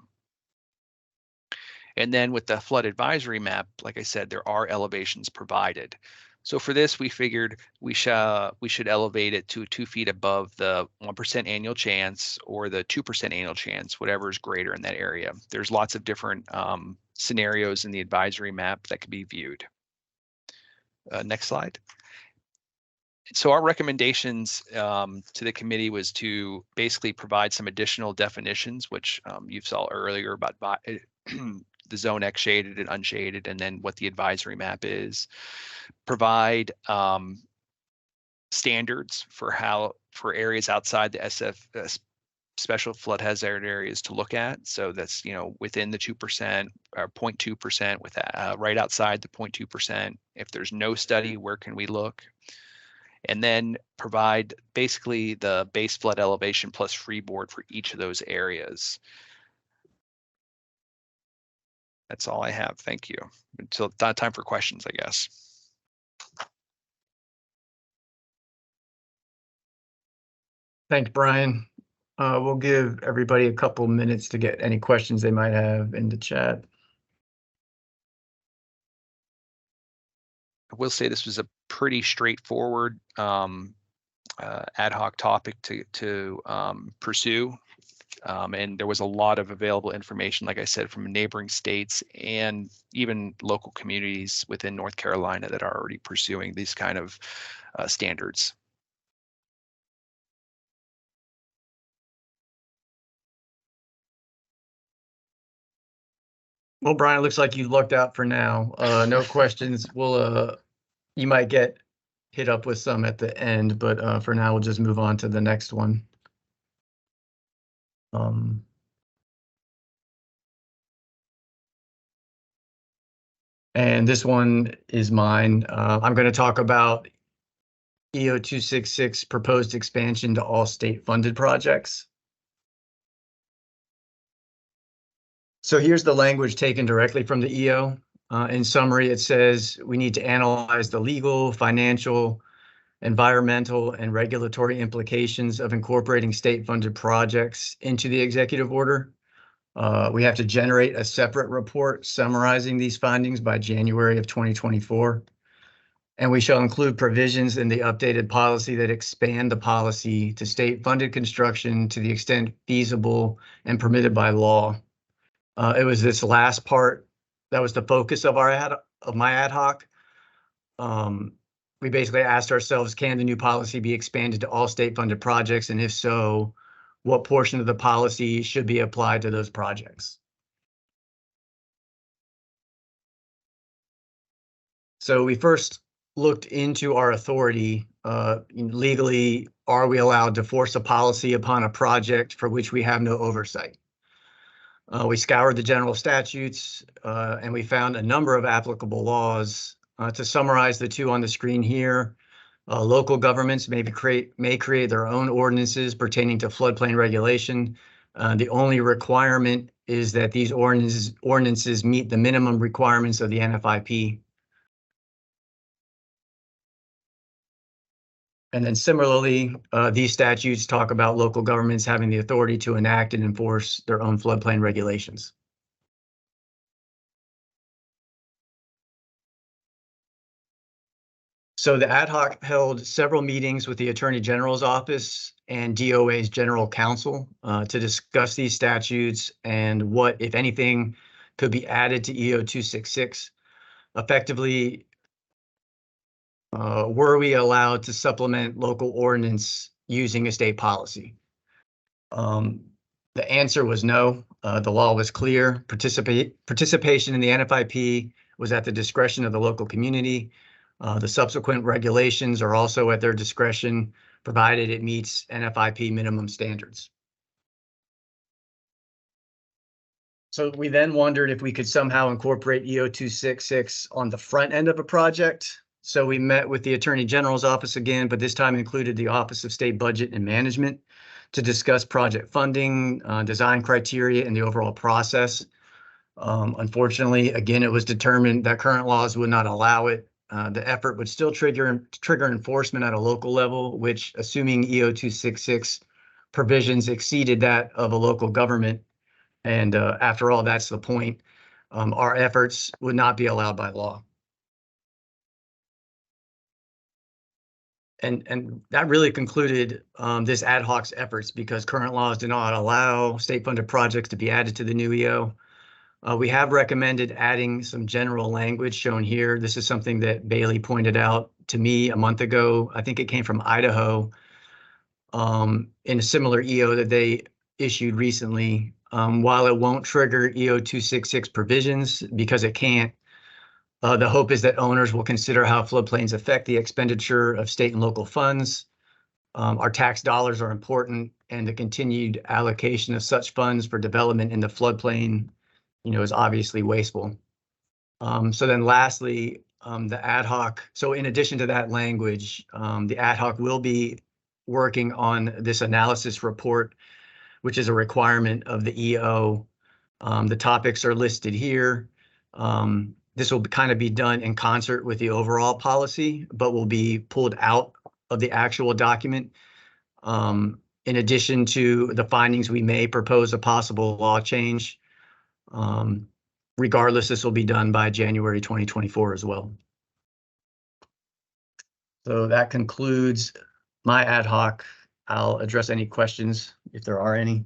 And then with the flood advisory map, like I said, there are elevations provided. So for this, we figured we should elevate it to 2 feet above the 1% annual chance or the 2% annual chance, whatever is greater in that area. There's lots of different scenarios in the advisory map that could be viewed. Next slide. So our recommendations to the committee was to basically provide some additional definitions, which you saw earlier about the zone X shaded and unshaded, and then what the advisory map is. Provide standards for areas outside the SF special flood hazard areas to look at. So that's within the 2% or 0.2%, with right outside the 0.2%. If there's no study, where can we look? And then provide basically the base flood elevation plus freeboard for each of those areas. That's all I have. Thank you. Until time for questions, I guess. Thanks, Brian. We'll give everybody a couple minutes to get any questions they might have in the chat. I will say this was a pretty straightforward ad hoc topic to pursue. And there was a lot of available information, like I said, from neighboring states and even local communities within North Carolina that are already pursuing these kind of standards. Well, Brian, it looks like you lucked out for now. No questions. You might get hit up with some at the end, but for now, we'll just move on to the next one. And this one is mine. I'm going to talk about EO 266 proposed expansion to all state-funded projects. So here's the language taken directly from the EO. In summary, it says we need to analyze the legal, financial, environmental, and regulatory implications of incorporating state-funded projects into the executive order. We have to generate a separate report summarizing these findings by January of 2024. And we shall include provisions in the updated policy that expand the policy to state-funded construction to the extent feasible and permitted by law. It was this last part that was the focus of my ad hoc. We basically asked ourselves, can the new policy be expanded to all state-funded projects? And if so, what portion of the policy should be applied to those projects? So we first looked into our authority. Legally, are we allowed to force a policy upon a project for which we have no oversight? We scoured the general statutes and we found a number of applicable laws. To summarize the two on the screen here, local governments may create their own ordinances pertaining to floodplain regulation. The only requirement is that these ordinances meet the minimum requirements of the NFIP. And then similarly, these statutes talk about local governments having the authority to enact and enforce their own floodplain regulations. So the ad hoc held several meetings with the Attorney General's office and DOA's General Counsel to discuss these statutes and what, if anything, could be added to EO 266. Effectively, were we allowed to supplement local ordinance using a state policy? The answer was no. The law was clear. Participation in the NFIP was at the discretion of the local community. The subsequent regulations are also at their discretion, provided it meets NFIP minimum standards. So we then wondered if we could somehow incorporate EO 266 on the front end of a project. So we met with the Attorney General's office again, but this time included the Office of State Budget and Management to discuss project funding, design criteria, and the overall process. Unfortunately, again, it was determined that current laws would not allow it. The effort would still trigger enforcement at a local level, which, assuming EO 266 provisions exceeded that of a local government, and after all, that's the point, our efforts would not be allowed by law. And that really concluded this ad hoc's efforts, because current laws do not allow state-funded projects to be added to the new EO. We have recommended adding some general language shown here. This is something that Bailey pointed out to me a month ago. I think it came from Idaho in a similar EO that they issued recently. While it won't trigger EO 266 provisions, because it can't, the hope is that owners will consider how floodplains affect the expenditure of state and local funds. Our tax dollars are important, and the continued allocation of such funds for development in the floodplain, is obviously wasteful. So then lastly, the ad hoc. So in addition to that language, the ad hoc will be working on this analysis report, which is a requirement of the EO. The topics are listed here. This will kind of be done in concert with the overall policy, but will be pulled out of the actual document. In addition to the findings, we may propose a possible law change. Regardless, this will be done by January 2024 as well. So that concludes my ad hoc. I'll address any questions if there are any.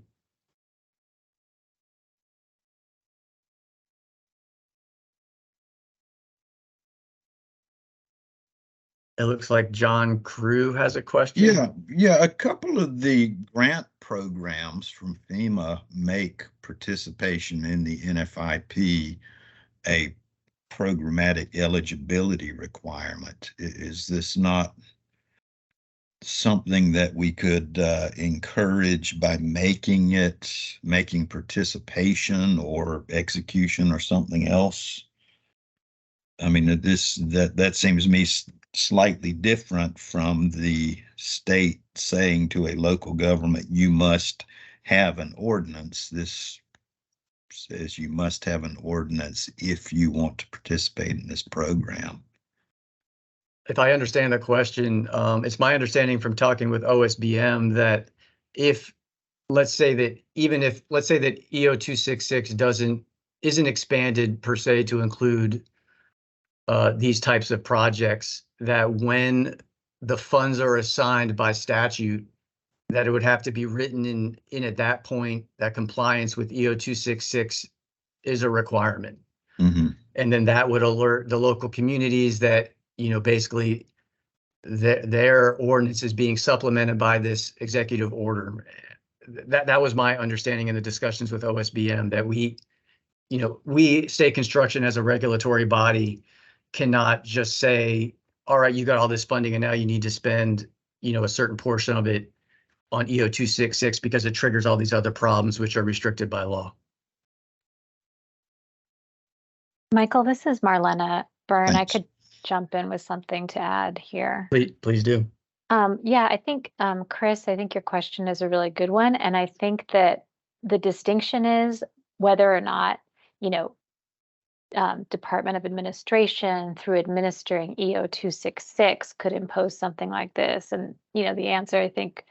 It looks like John Crew has a question. Yeah. A couple of the grant programs from FEMA make participation in the NFIP a programmatic eligibility requirement. Is this not something that we could encourage by making participation or execution or something else? I mean, that seems to me slightly different from the state saying to a local government, you must have an ordinance. This says you must have an ordinance if you want to participate in this program. If I understand the question, it's my understanding from talking with OSBM that let's say that EO 266 isn't expanded per se to include these types of projects, that when the funds are assigned by statute, that it would have to be written in at that point that compliance with EO 266 is a requirement. Mm-hmm. And then that would alert the local communities that, basically their ordinance is being supplemented by this executive order. That was my understanding in the discussions with OSBM, that we State Construction as a regulatory body cannot just say, all right, you got all this funding and now you need to spend, a certain portion of it on EO 266 because it triggers all these other problems which are restricted by law. Michael, this is Marlena Byrne. Thanks. I could jump in with something to add here. Please do. Yeah, I think, Chris, I think your question is a really good one. And I think that the distinction is whether or not, Department of Administration through administering EO 266 could impose something like this. And, the answer, I think,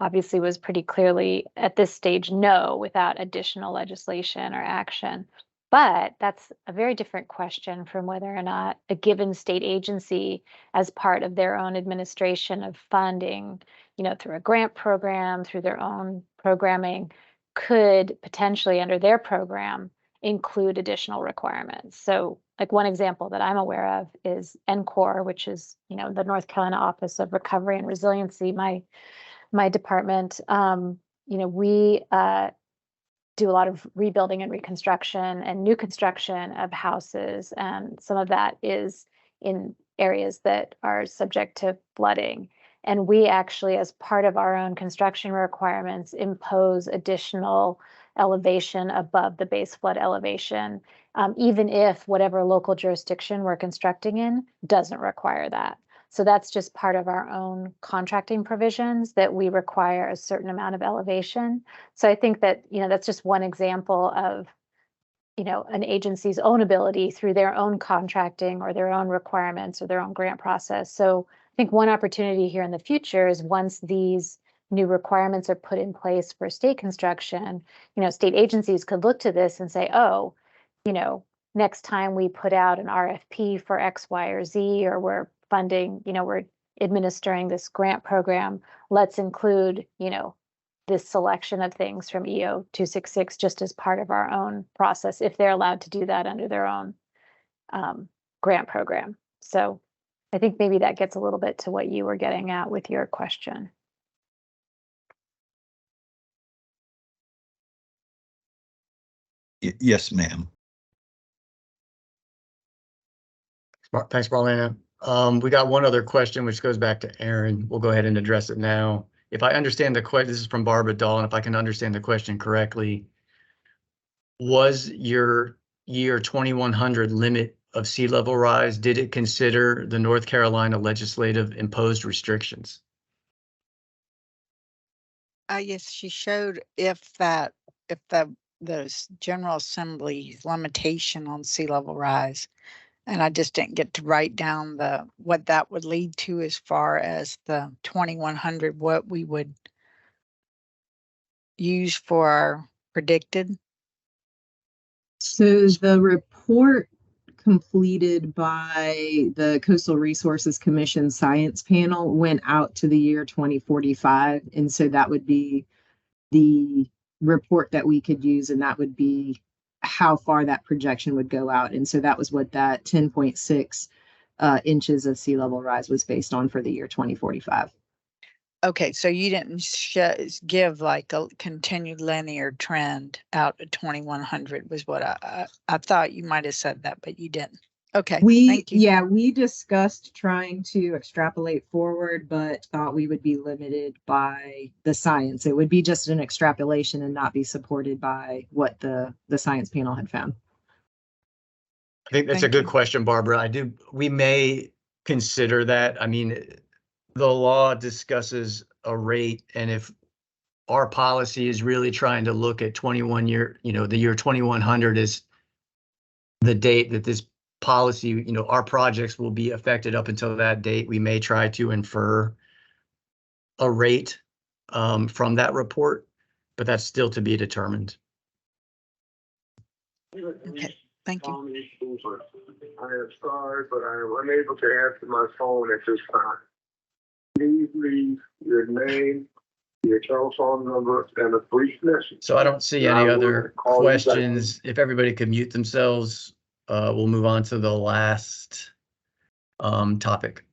obviously was pretty clearly at this stage, no, without additional legislation or action. But that's a very different question from whether or not a given state agency, as part of their own administration of funding, through a grant program, through their own programming, could potentially under their program include additional requirements. So like one example that I'm aware of is NCORE, which is, the North Carolina Office of Recovery and Resiliency, my department. We do a lot of rebuilding and reconstruction and new construction of houses. And some of that is in areas that are subject to flooding. And we actually, as part of our own construction requirements, impose additional elevation above the base flood elevation, even if whatever local jurisdiction we're constructing in doesn't require that. So that's just part of our own contracting provisions that we require a certain amount of elevation. So I think that, that's just one example of, an agency's own ability through their own contracting or their own requirements or their own grant process. So I think one opportunity here in the future is once these new requirements are put in place for state construction, state agencies could look to this and say, oh, next time we put out an RFP for X, Y, or Z, or we're funding, we're administering this grant program, let's include, this selection of things from EO 266 just as part of our own process, if they're allowed to do that under their own grant program. So I think maybe that gets a little bit to what you were getting at with your question. Yes, ma'am. Thanks, Marlena. We got one other question, which goes back to Aaron. We'll go ahead and address it now. If I understand the question, this is from Barbara Dahl, and if I can understand the question correctly, was your year 2100 limit of sea level rise, did it consider the North Carolina legislative imposed restrictions? Yes, she showed if the General Assembly's limitation on sea level rise, and I just didn't get to write down what that would lead to as far as the 2100, what we would use for our predicted. So the report completed by the Coastal Resources Commission Science Panel went out to the year 2045. And so that would be the report that we could use, and that would be how far that projection would go out. And so that was what that 10.6 inches of sea level rise was based on for the year 2045. Okay, so you didn't give like a continued linear trend out to 2100 was what I thought you might have said that, but you didn't. Okay, thank you. Yeah, we discussed trying to extrapolate forward, but thought we would be limited by the science. It would be just an extrapolation and not be supported by what the science panel had found. I think that's a good question, Barbara. We may consider that. I mean, the law discusses a rate, and if our policy is really trying to look at the year 2100 is the date that this policy, our projects will be affected up until that date, we may try to infer a rate from that report, but that's still to be determined. Okay, thank you. I am sorry, but I am unable to answer my phone at this time. Please leave your name, your telephone number, and a brief message. So I don't see any other questions. If everybody could mute themselves, we'll move on to the last topic.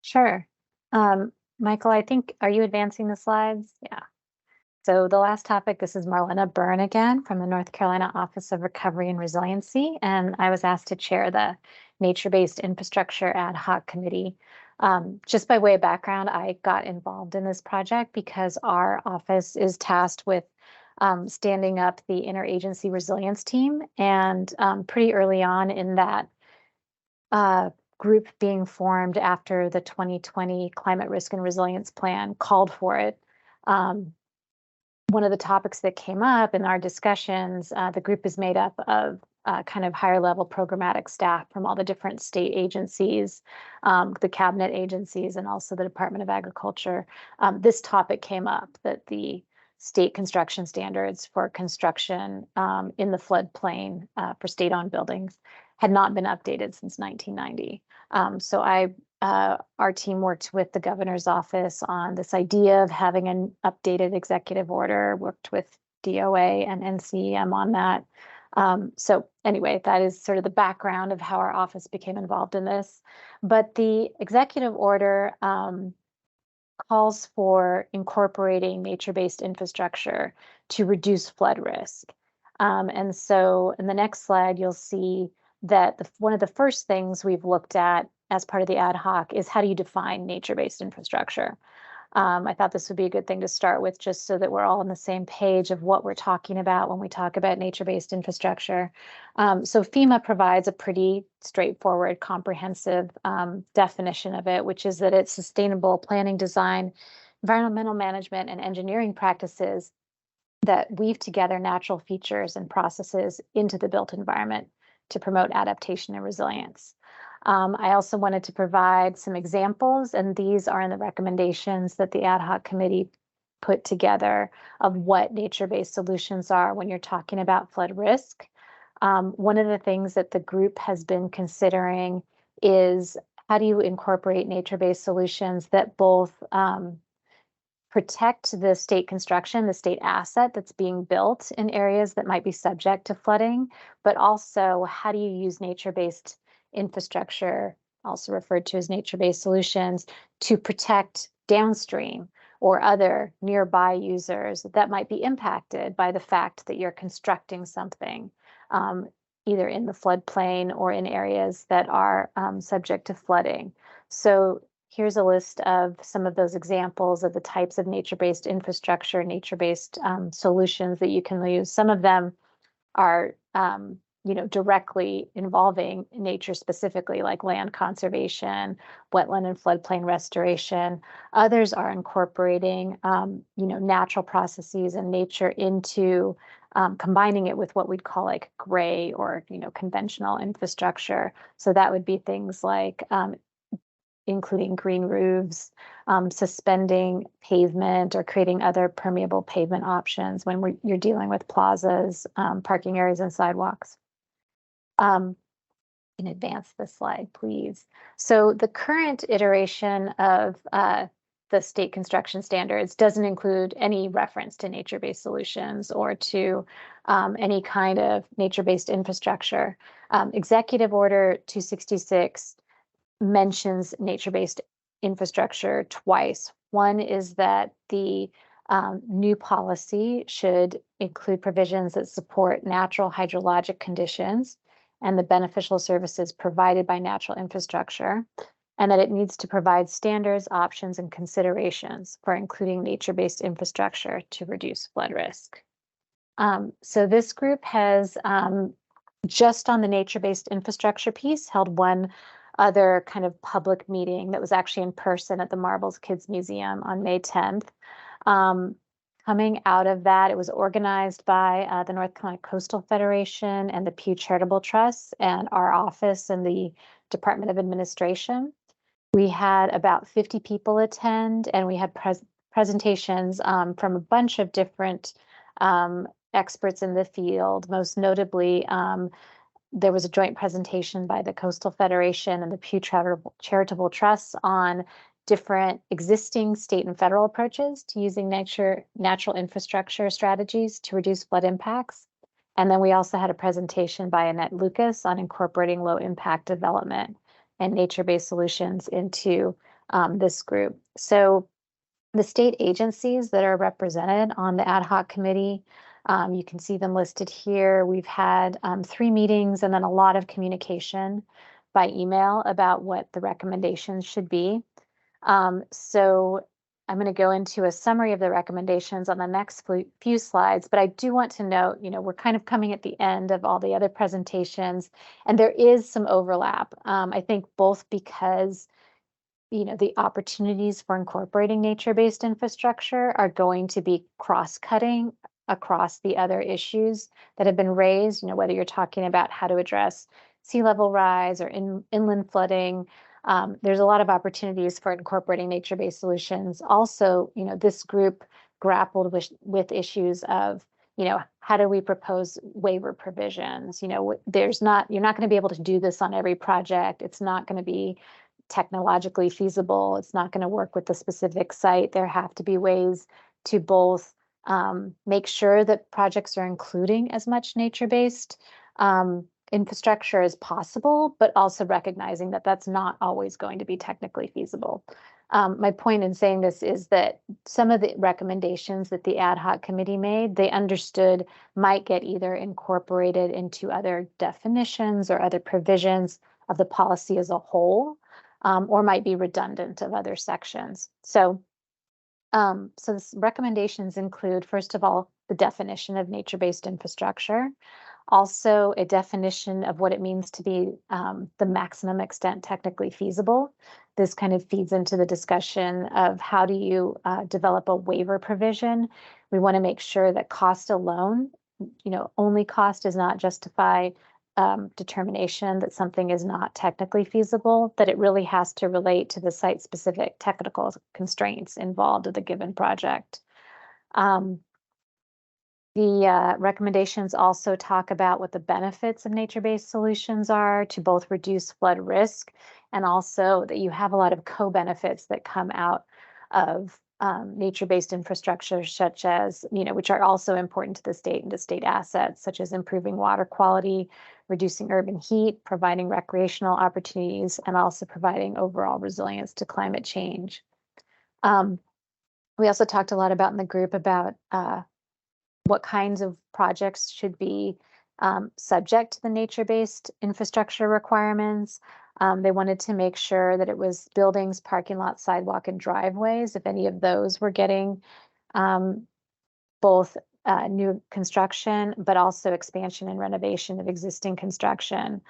Sure. Michael, are you advancing the slides? Yeah. So the last topic, this is Marlena Byrne again from the North Carolina Office of Recovery and Resiliency, and I was asked to chair the Nature-Based Infrastructure Ad Hoc Committee. Just by way of background, I got involved in this project because our office is tasked with standing up the interagency resilience team, and pretty early on in that group being formed after the 2020 Climate Risk and Resilience Plan called for it. One of the topics that came up in our discussions, the group is made up of kind of higher level programmatic staff from all the different state agencies, the cabinet agencies, and also the Department of Agriculture. This topic came up, that the state construction standards for construction in the floodplain for state-owned buildings had not been updated since 1990. So our team worked with the governor's office on this idea of having an updated executive order, worked with DOA and NCEM on that. So anyway, that is sort of the background of how our office became involved in this. But the executive order calls for incorporating nature-based infrastructure to reduce flood risk. And so in the next slide, you'll see that one of the first things we've looked at as part of the ad hoc is how do you define nature-based infrastructure? I thought this would be a good thing to start with, just so that we're all on the same page of what we're talking about when we talk about nature-based infrastructure. So FEMA provides a pretty straightforward, comprehensive definition of it, which is that it's sustainable planning, design, environmental management, and engineering practices that weave together natural features and processes into the built environment to promote adaptation and resilience. I also wanted to provide some examples, and these are in the recommendations that the ad hoc committee put together of what nature-based solutions are when you're talking about flood risk. One of the things that the group has been considering is, how do you incorporate nature-based solutions that both protect the state construction, the state asset that's being built in areas that might be subject to flooding, but also how do you use nature-based infrastructure, also referred to as nature-based solutions, to protect downstream or other nearby users that might be impacted by the fact that you're constructing something, either in the floodplain or in areas that are subject to flooding. So here's a list of some of those examples of the types of nature-based infrastructure, nature-based solutions that you can use. Some of them are, directly involving nature specifically, like land conservation, wetland and floodplain restoration. Others are incorporating, natural processes and nature into combining it with what we'd call like gray or, conventional infrastructure. So that would be things like including green roofs, suspending pavement, or creating other permeable pavement options when you're dealing with plazas, parking areas, and sidewalks. Can advance the slide, please. So the current iteration of the state construction standards doesn't include any reference to nature-based solutions or to any kind of nature-based infrastructure. Executive Order 266 mentions nature-based infrastructure twice. One is that the new policy should include provisions that support natural hydrologic conditions and the beneficial services provided by natural infrastructure, and that it needs to provide standards, options, and considerations for including nature-based infrastructure to reduce flood risk. So this group has, just on the nature-based infrastructure piece, held one other kind of public meeting that was actually in person at the Marbles Kids Museum on May 10th. Coming out of that, it was organized by the North Carolina Coastal Federation and the Pew Charitable Trust and our office and the Department of Administration. We had about 50 people attend, and we had presentations from a bunch of different experts in the field. Most notably, there was a joint presentation by the Coastal Federation and the Pew Charitable Trust on different existing state and federal approaches to using natural infrastructure strategies to reduce flood impacts. And then we also had a presentation by Annette Lucas on incorporating low impact development and nature-based solutions into this group. So the state agencies that are represented on the ad hoc committee, you can see them listed here. We've had 3 meetings and then a lot of communication by email about what the recommendations should be. So I'm going to go into a summary of the recommendations on the next few slides, but I do want to note, we're kind of coming at the end of all the other presentations, and there is some overlap. I think both because the opportunities for incorporating nature-based infrastructure are going to be cross-cutting across the other issues that have been raised, whether you're talking about how to address sea level rise or inland flooding. There's a lot of opportunities for incorporating nature-based solutions. Also, this group grappled with issues of, how do we propose waiver provisions? You're not going to be able to do this on every project. It's not going to be technologically feasible. It's not going to work with the specific site. There have to be ways to both make sure that projects are including as much nature-based infrastructure as possible, but also recognizing that that's not always going to be technically feasible. My point in saying this is that some of the recommendations that the ad hoc committee made, they understood might get either incorporated into other definitions or other provisions of the policy as a whole, or might be redundant of other sections. So So the recommendations include, first of all, the definition of nature-based infrastructure, also a definition of what it means to be the maximum extent technically feasible. This kind of feeds into the discussion of how do you develop a waiver provision. We want to make sure that cost alone, only cost does not justify determination that something is not technically feasible, that it really has to relate to the site-specific technical constraints involved with a given project. The recommendations also talk about what the benefits of nature-based solutions are to both reduce flood risk and also that you have a lot of co-benefits that come out of nature-based infrastructure, such as, which are also important to the state and to state assets, such as improving water quality, reducing urban heat, providing recreational opportunities, and also providing overall resilience to climate change. We also talked a lot about in the group about what kinds of projects should be subject to the nature-based infrastructure requirements. They wanted to make sure that it was buildings, parking lots, sidewalk, and driveways, if any of those were getting both new construction, but also expansion and renovation of existing construction.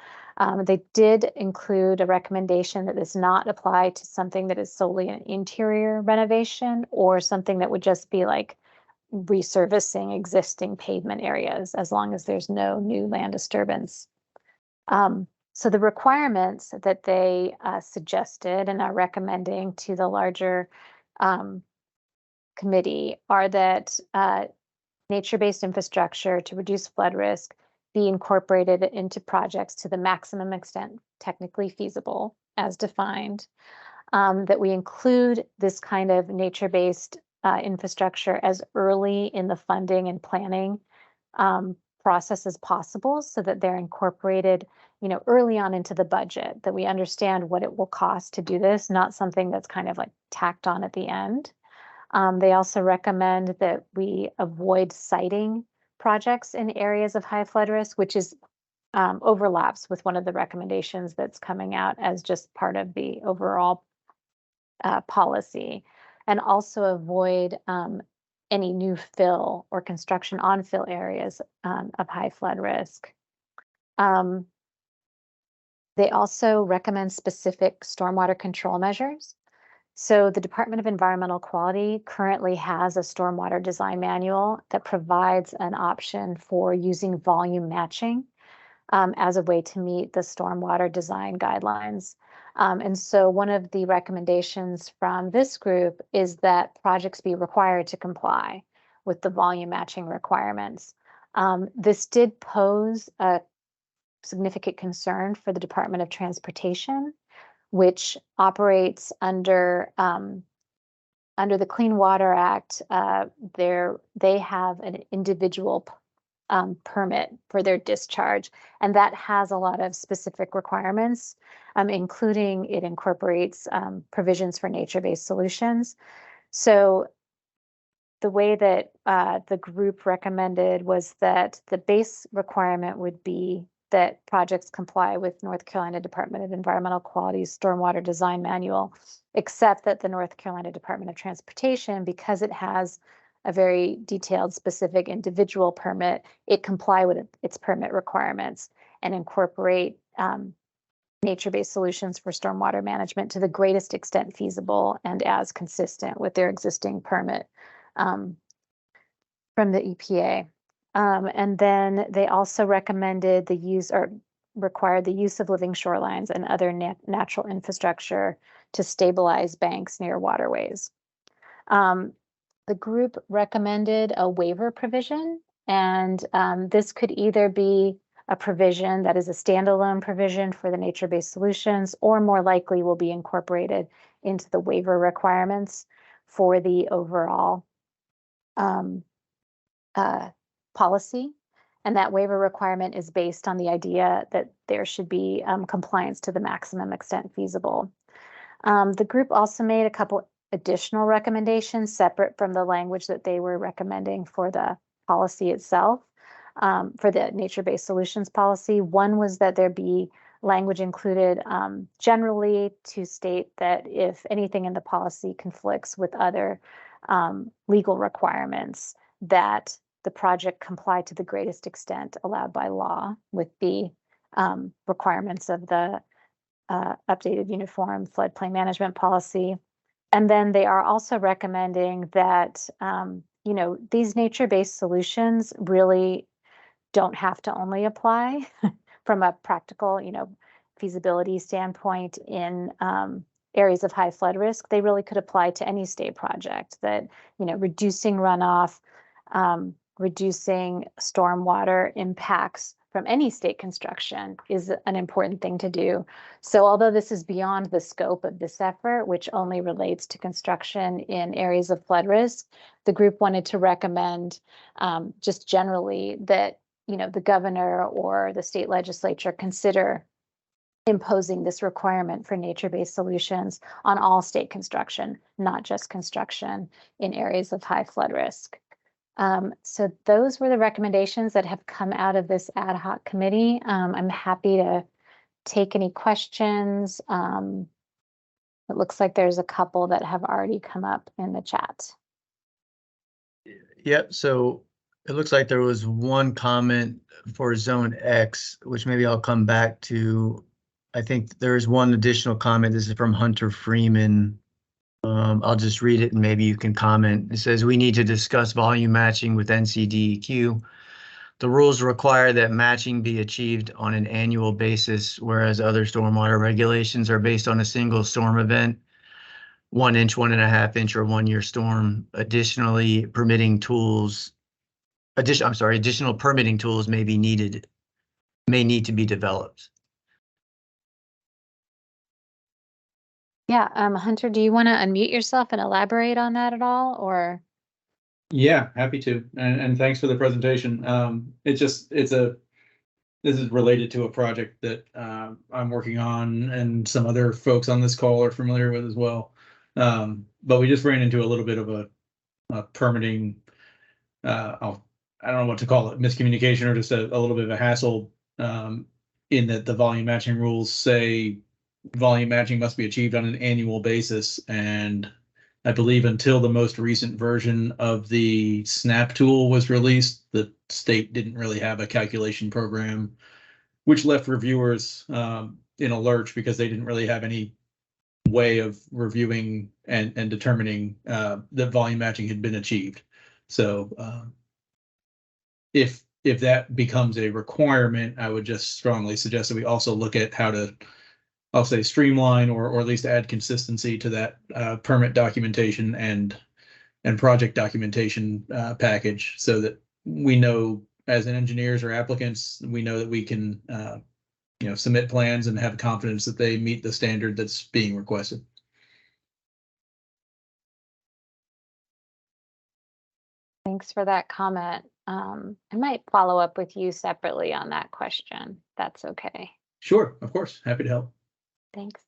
They did include a recommendation that this not apply to something that is solely an interior renovation or something that would just be like resurfacing existing pavement areas as long as there's no new land disturbance. So the requirements that they suggested and are recommending to the larger committee are that nature-based infrastructure to reduce flood risk be incorporated into projects to the maximum extent technically feasible as defined, that we include this kind of nature-based infrastructure as early in the funding and planning process as possible so that they're incorporated, early on into the budget, that we understand what it will cost to do this, not something that's kind of like tacked on at the end. They also recommend that we avoid siting projects in areas of high flood risk, which is overlaps with one of the recommendations that's coming out as just part of the overall policy, and also avoid any new fill or construction on fill areas of high flood risk. They also recommend specific stormwater control measures. So the Department of Environmental Quality currently has a stormwater design manual that provides an option for using volume matching as a way to meet the stormwater design guidelines. And so one of the recommendations from this group is that projects be required to comply with the volume matching requirements. This did pose a significant concern for the Department of Transportation, which operates under the Clean Water Act. They have an individual permit for their discharge, and that has a lot of specific requirements, including it incorporates provisions for nature-based solutions. So the way that the group recommended was that the base requirement would be that projects comply with North Carolina Department of Environmental Quality's Stormwater Design Manual, except that the North Carolina Department of Transportation, because it has a very detailed, specific individual permit, it comply with its permit requirements and incorporate nature-based solutions for stormwater management to the greatest extent feasible and as consistent with their existing permit from the EPA. And then they also recommended the use or required the use of living shorelines and other natural infrastructure to stabilize banks near waterways. The group recommended a waiver provision, and this could either be a provision that is a standalone provision for the nature-based solutions, or more likely will be incorporated into the waiver requirements for the overall policy. And that waiver requirement is based on the idea that there should be compliance to the maximum extent feasible. The group also made a couple additional recommendations separate from the language that they were recommending for the policy itself, for the nature-based solutions policy. One was that there be language included generally to state that if anything in the policy conflicts with other legal requirements that the project comply to the greatest extent allowed by law with the requirements of the updated uniform floodplain management policy. And then they are also recommending that, these nature-based solutions really don't have to only apply from a practical, feasibility standpoint in areas of high flood risk. They really could apply to any state project that, reducing runoff, reducing stormwater impacts from any state construction is an important thing to do. So although this is beyond the scope of this effort, which only relates to construction in areas of flood risk, the group wanted to recommend just generally that, the governor or the state legislature consider imposing this requirement for nature-based solutions on all state construction, not just construction in areas of high flood risk. So those were the recommendations that have come out of this ad hoc committee. I'm happy to take any questions. It looks like there's a couple that have already come up in the chat. Yep, so it looks like there was one comment for Zone X, which maybe I'll come back to. I think there's one additional comment. This is from Hunter Freeman. I'll just read it and maybe you can comment. It says, we need to discuss volume matching with NCDEQ. The rules require that matching be achieved on an annual basis, whereas other stormwater regulations are based on a single storm event, 1 inch, 1.5 inch, or 1 year storm. Additional permitting tools may need to be developed. Yeah, Hunter, do you want to unmute yourself and elaborate on that at all, or? Yeah, happy to, and thanks for the presentation. This is related to a project that I'm working on, and some other folks on this call are familiar with as well. But we just ran into a little bit of a permitting, I don't know what to call it, miscommunication, or just a little bit of a hassle, in that the volume matching rules say volume matching must be achieved on an annual basis, and I believe until the most recent version of the SNAP tool was released, the state didn't really have a calculation program, which left reviewers in a lurch because they didn't really have any way of reviewing and determining that volume matching had been achieved. So if that becomes a requirement, I would just strongly suggest that we also look at how to, I'll say, streamline or at least add consistency to that permit documentation and project documentation package, so that we know, as engineers or applicants, we know that we can submit plans and have confidence that they meet the standard that's being requested. Thanks for that comment. I might follow up with you separately on that question. That's okay. Sure, of course, happy to help. Thanks.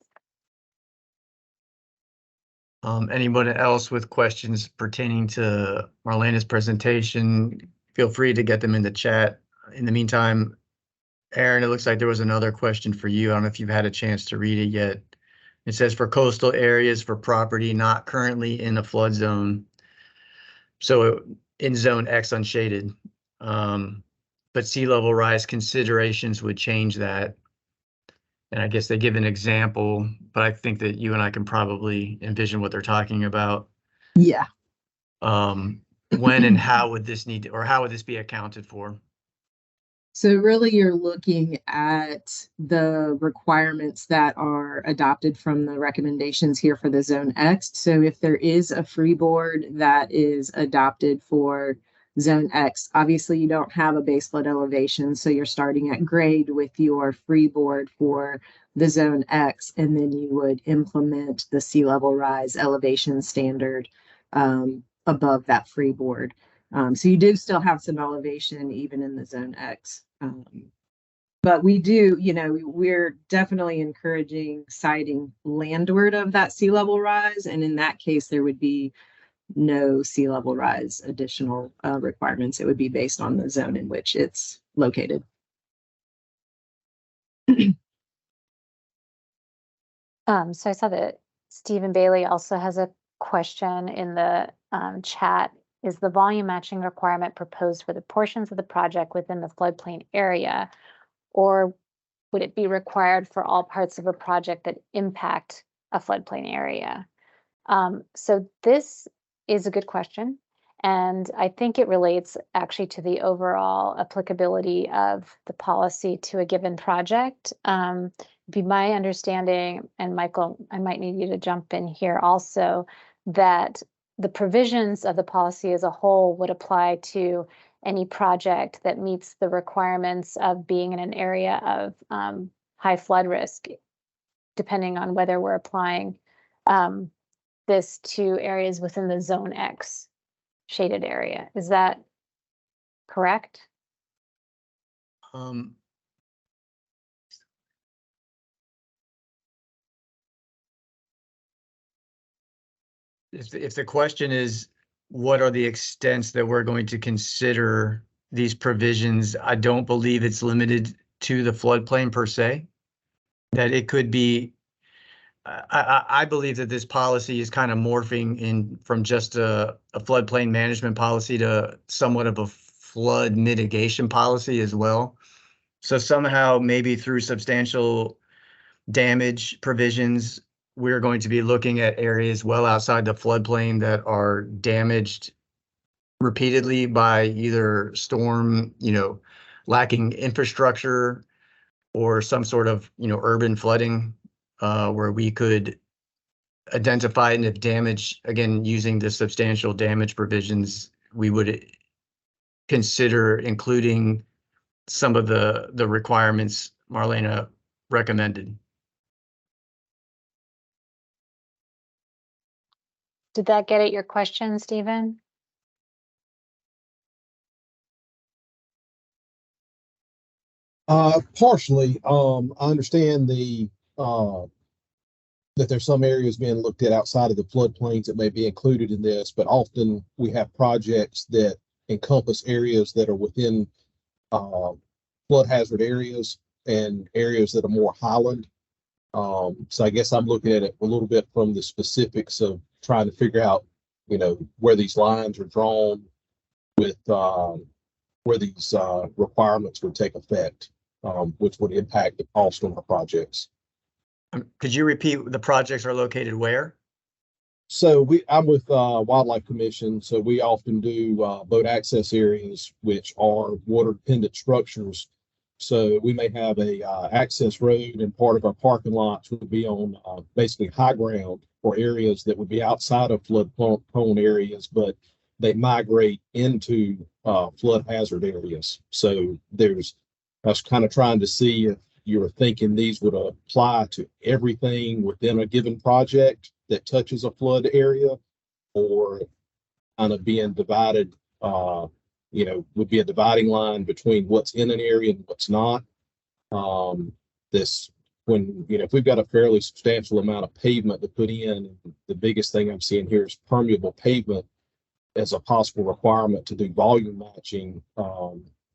Anyone else with questions pertaining to Marlena's presentation, feel free to get them in the chat. In the meantime, Aaron, it looks like there was another question for you. I don't know if you've had a chance to read it yet. It says, for coastal areas for property not currently in a flood zone, so in Zone X unshaded, but sea level rise considerations would change that. And I guess they give an example, but I think that you and I can probably envision what they're talking about. Yeah. When and how would this how would this be accounted for? So really you're looking at the requirements that are adopted from the recommendations here for the Zone X. So if there is a freeboard that is adopted for Zone X, obviously you don't have a base flood elevation, so you're starting at grade with your freeboard for the Zone X, and then you would implement the sea level rise elevation standard above that freeboard. So you do still have some elevation even in the Zone X. But we do, we're definitely encouraging siting landward of that sea level rise. And in that case, there would be no sea level rise additional requirements. It would be based on the zone in which it's located. So I saw that Stephen Bailey also has a question in the chat, is the volume matching requirement proposed for the portions of the project within the floodplain area? Or would it be required for all parts of a project that impact a floodplain area? So this is a good question. And I think it relates actually to the overall applicability of the policy to a given project. Be my understanding, and Michael, I might need you to jump in here also, that the provisions of the policy as a whole would apply to any project that meets the requirements of being in an area of high flood risk, depending on whether we're applying this to areas within the Zone X shaded area. Is that correct? If the question is, what are the extents that we're going to consider these provisions, I don't believe it's limited to the floodplain per se. That it could be, I believe that this policy is kind of morphing in from just a floodplain management policy to somewhat of a flood mitigation policy as well. So somehow, maybe through substantial damage provisions, we're going to be looking at areas well outside the floodplain that are damaged repeatedly by either storm, lacking infrastructure or some sort of, urban flooding, where we could identify, and if damage, again, using the substantial damage provisions, we would consider including some of the requirements Marlena recommended. Did that get at your question, Stephen? Partially. I understand that there's some areas being looked at outside of the floodplains that may be included in this, but often we have projects that encompass areas that are within flood hazard areas and areas that are more highland. So I guess I'm looking at it a little bit from the specifics of trying to figure out, where these lines are drawn with where these requirements would take effect, which would impact the cost on our projects. Could you repeat, the projects are located where? So I'm with Wildlife Commission, so we often do boat access areas, which are water dependent structures. So we may have a access road, and part of our parking lots would be on basically high ground or areas that would be outside of flood prone areas, but they migrate into flood hazard areas. So I was kind of trying to see if you were thinking these would apply to everything within a given project that touches a flood area, or kind of being divided, would be a dividing line between what's in an area and what's not. If we've got a fairly substantial amount of pavement to put in, the biggest thing I'm seeing here is permeable pavement as a possible requirement to do volume matching.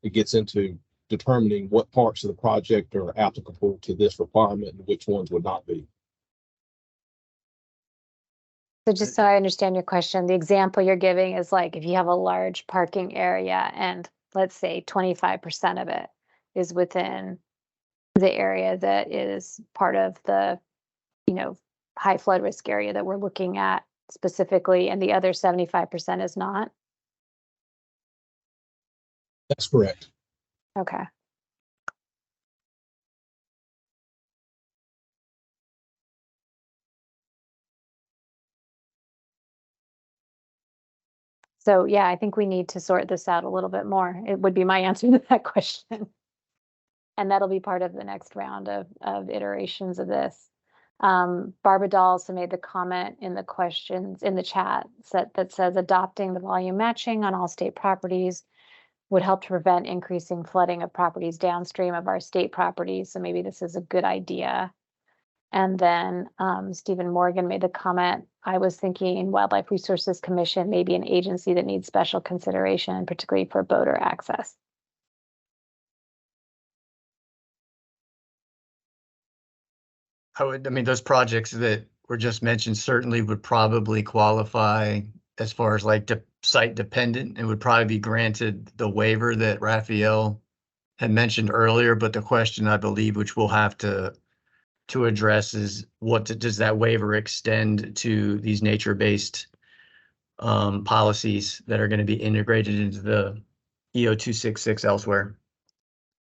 It gets into determining what parts of the project are applicable to this requirement and which ones would not be. So just so I understand your question, the example you're giving is like if you have a large parking area and let's say 25% of it is within the area that is part of the, high flood risk area that we're looking at specifically, and the other 75% is not? That's correct. Okay. So yeah, I think we need to sort this out a little bit more. It would be my answer to that question. And that'll be part of the next round of iterations of this. Barbara Dahl also made the comment in the questions in the chat that says adopting the volume matching on all state properties would help to prevent increasing flooding of properties downstream of our state properties. So maybe this is a good idea. And then Stephen Morgan made the comment, I was thinking Wildlife Resources Commission may be an agency that needs special consideration, particularly for boater access. Those projects that were just mentioned certainly would probably qualify as far as like site dependent, it would probably be granted the waiver that Raphael had mentioned earlier, but the question I believe, which we'll have to address, is does that waiver extend to these nature-based policies that are going to be integrated into the EO 266 elsewhere?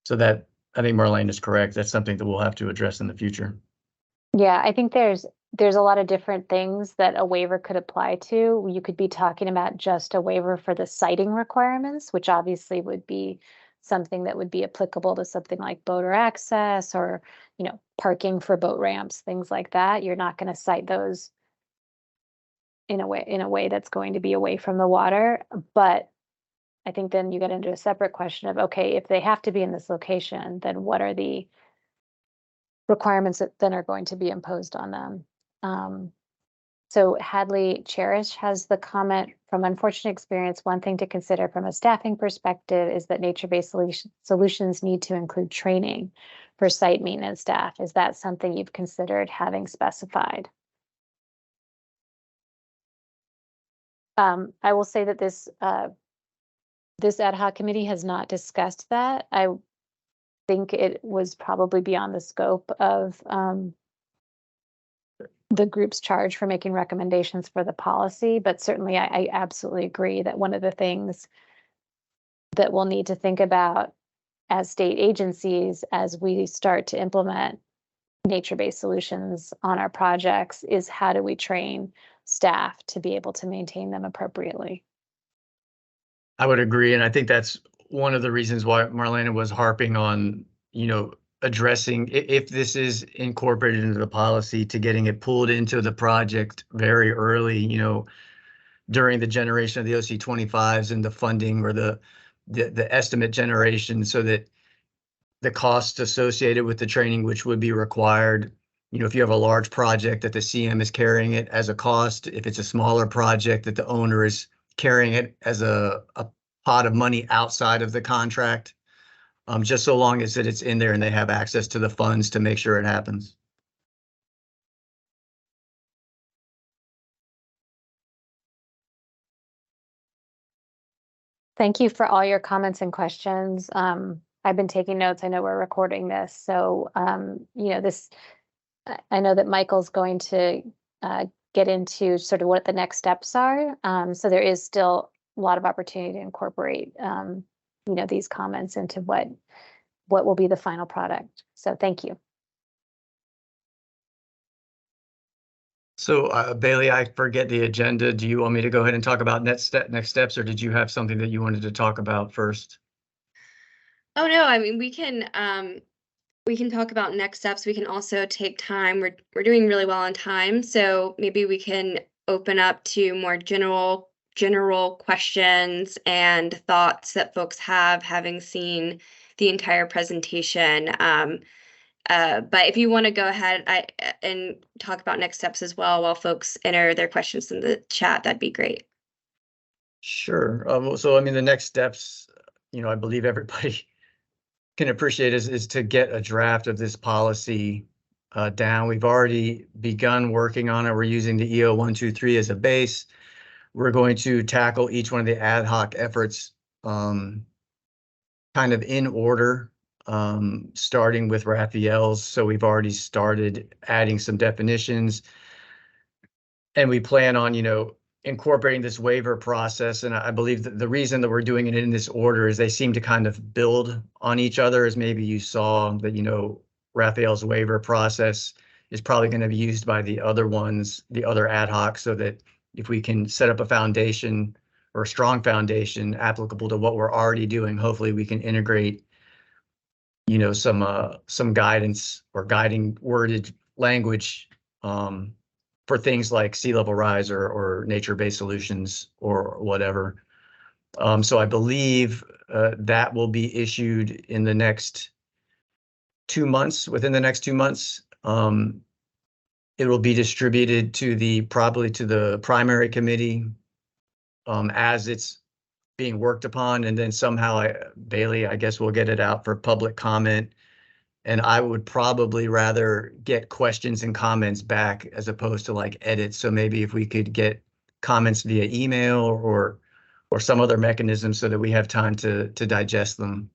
So that, I think Marlene is correct. That's something that we'll have to address in the future. Yeah, I think there's a lot of different things that a waiver could apply to. You could be talking about just a waiver for the siting requirements, which obviously would be something that would be applicable to something like boater access or, parking for boat ramps, things like that. You're not going to cite those in a way that's going to be away from the water. But I think then you get into a separate question of, okay, if they have to be in this location, then what are the requirements that then are going to be imposed on them? So Hadley Cherish has the comment, from unfortunate experience, one thing to consider from a staffing perspective is that nature-based solutions need to include training for site maintenance staff. Is that something you've considered having specified? I will say that this ad hoc committee has not discussed that. I think it was probably beyond the scope of the group's charge for making recommendations for the policy, but certainly I absolutely agree that one of the things that we'll need to think about as state agencies as we start to implement nature-based solutions on our projects is how do we train staff to be able to maintain them appropriately. I would agree, and I think that's one of the reasons why Marlena was harping on, addressing if this is incorporated into the policy, to getting it pulled into the project very early, during the generation of the OC25s and the funding or the estimate generation, so that the costs associated with the training, which would be required, if you have a large project, that the CM is carrying it as a cost. If it's a smaller project, that the owner is carrying it as a pot of money outside of the contract. Just so long as it's in there and they have access to the funds to make sure it happens. Thank you for all your comments and questions. I've been taking notes. I know we're recording this, so I know that Michael's going to get into sort of what the next steps are. So there is still a lot of opportunity to incorporate these comments into what will be the final product. So thank you. So Bailey, I forget the agenda. Do you want me to go ahead and talk about next steps, or did you have something that you wanted to talk about first? Oh no, I mean, we can talk about next steps. We can also take time. We're doing really well on time, so maybe we can open up to more general questions and thoughts that folks have, having seen the entire presentation. But if you want to go ahead and talk about next steps as well while folks enter their questions in the chat, that'd be great. Sure. So I mean, the next steps, I believe everybody can appreciate is to get a draft of this policy down. We've already begun working on it. We're using the EO 123 as a base. We're going to tackle each one of the ad hoc efforts kind of in order, starting with Raphael's. So we've already started adding some definitions, and we plan on, incorporating this waiver process. And I believe that the reason that we're doing it in this order is they seem to kind of build on each other, as maybe you saw that, Raphael's waiver process is probably going to be used by the other ones, the other ad hoc, so that if we can set up a foundation or a strong foundation applicable to what we're already doing, hopefully we can integrate, some guidance or guiding worded language for things like sea level rise or nature-based solutions or whatever. So I believe that will be issued in the next 2 months. Within the next 2 months, it will be distributed probably to the primary committee as it's being worked upon, and then somehow Bailey, I guess, will get it out for public comment. And I would probably rather get questions and comments back as opposed to like edits. So maybe if we could get comments via email or some other mechanism so that we have time to digest them.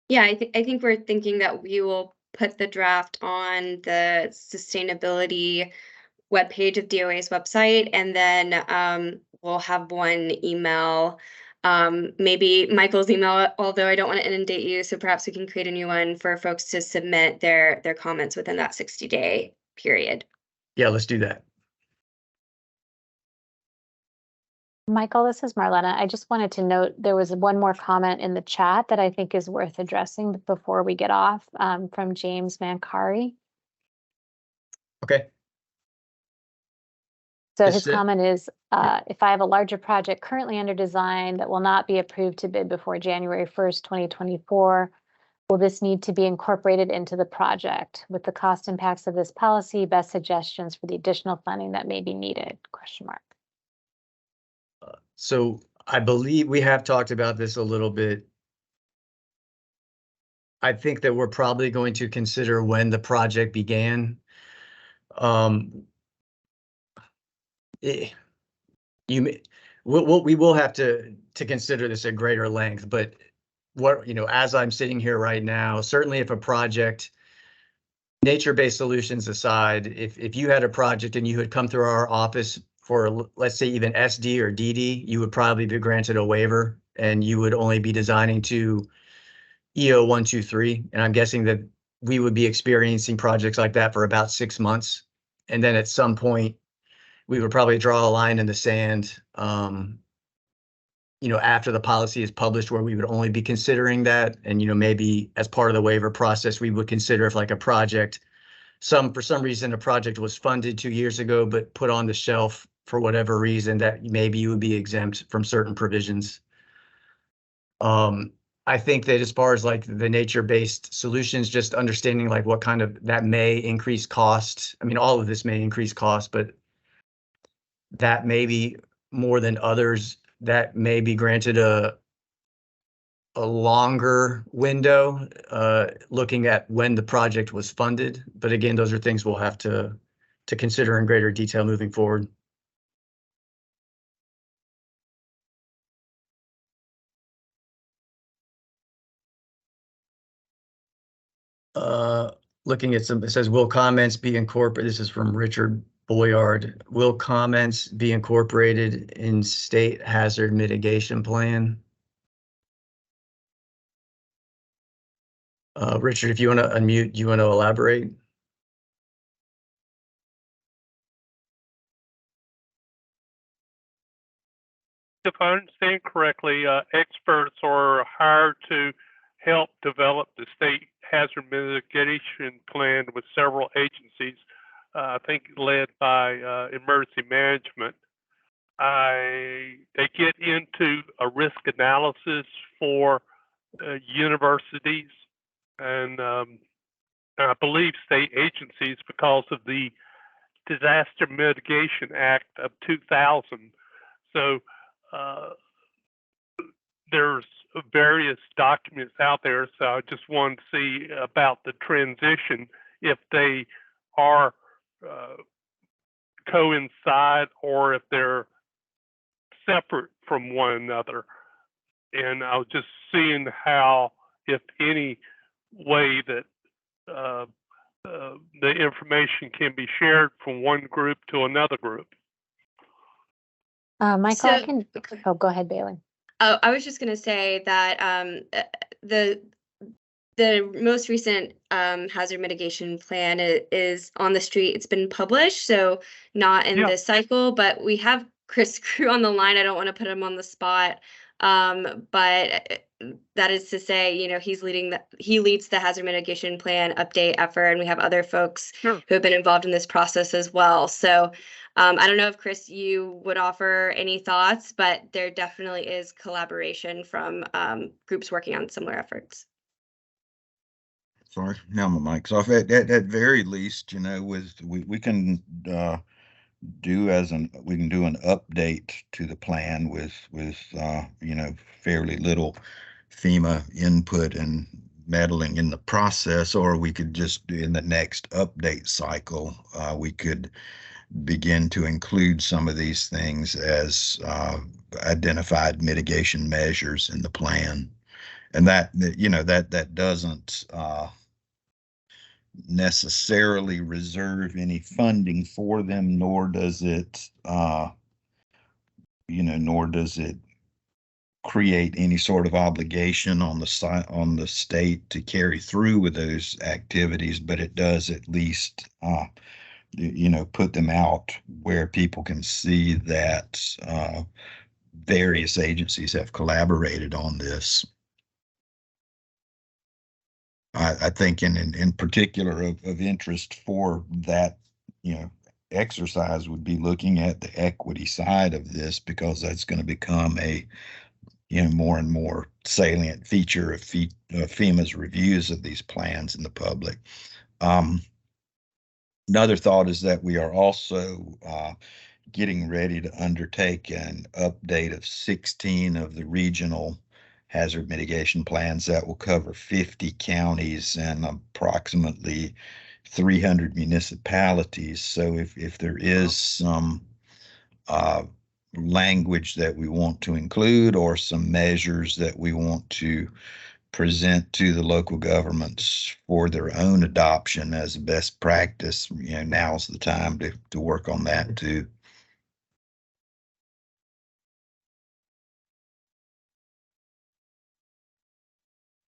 Yeah, I think we're thinking that we will put the draft on the sustainability webpage of DOA's website, and then we'll have one email, maybe Michael's email, although I don't want to inundate you, so perhaps we can create a new one for folks to submit their comments within that 60-day period. Yeah, let's do that. Michael, this is Marlena. I just wanted to note there was one more comment in the chat that I think is worth addressing before we get off, from James Mancari. Okay. So This his is it? comment is, if I have a larger project currently under design that will not be approved to bid before January 1st, 2024, will this need to be incorporated into the project? With the cost impacts of this policy, best suggestions for the additional funding that may be needed? Question mark. So I believe we have talked about this a little bit. I think that we're probably going to consider when the project began. We will have to consider this at greater length, but what, as I'm sitting here right now, certainly if a project, nature-based solutions aside, if you had a project and you had come through our office for, let's say, even SD or DD, you would probably be granted a waiver and you would only be designing to EO 123. And I'm guessing that we would be experiencing projects like that for about 6 months. And then at some point, we would probably draw a line in the sand, after the policy is published, where we would only be considering that. And, maybe as part of the waiver process, we would consider if like a project, for some reason, a project was funded 2 years ago, but put on the shelf for whatever reason, that maybe you would be exempt from certain provisions. I think that as far as like the nature-based solutions, just understanding like what kind of that may increase cost. I mean, all of this may increase cost, but that may be more than others, that may be granted a longer window, looking at when the project was funded. But again, those are things we'll have to consider in greater detail moving forward. Looking at some, it says, will comments be incorporated? This is from Richard Boyard. Will comments be incorporated in state hazard mitigation plan? Richard, if you want to unmute, you want to elaborate? If I understand correctly, experts are hired to help develop the state hazard mitigation plan with several agencies, I think led by emergency management. They get into a risk analysis for universities and I believe state agencies because of the Disaster Mitigation Act of 2000. So there's various documents out there, so I just wanted to see about the transition, if they are coincide or if they're separate from one another. And I was just seeing how, if any way that the information can be shared from one group to another group. Michael, I can, oh, go ahead, Bailey. Oh, I was just going to say that the most recent hazard mitigation plan is on the street. It's been published, so not in this cycle, but we have Chris Crew on the line. I don't want to put him on the spot, but that is to say, he leads the hazard mitigation plan update effort, and we have other folks who have been involved in this process as well. So I don't know if, Chris, you would offer any thoughts, but there definitely is collaboration from groups working on similar efforts. Sorry, now my mic's off. At very least, we can do an update to the plan with fairly little FEMA input and meddling in the process, or we could just do in the next update cycle, we could begin to include some of these things as identified mitigation measures in the plan. And that doesn't necessarily reserve any funding for them, nor does it create any sort of obligation on the state to carry through with those activities, but it does at least put them out where people can see that various agencies have collaborated on this. I think in particular of interest for that, exercise would be looking at the equity side of this, because that's going to become a, more and more salient feature of FEMA's reviews of these plans in the public. Another thought is that we are also getting ready to undertake an update of 16 of the regional hazard mitigation plans that will cover 50 counties and approximately 300 municipalities. So if there is some language that we want to include, or some measures that we want to present to the local governments for their own adoption as a best practice, now's the time to work on that too.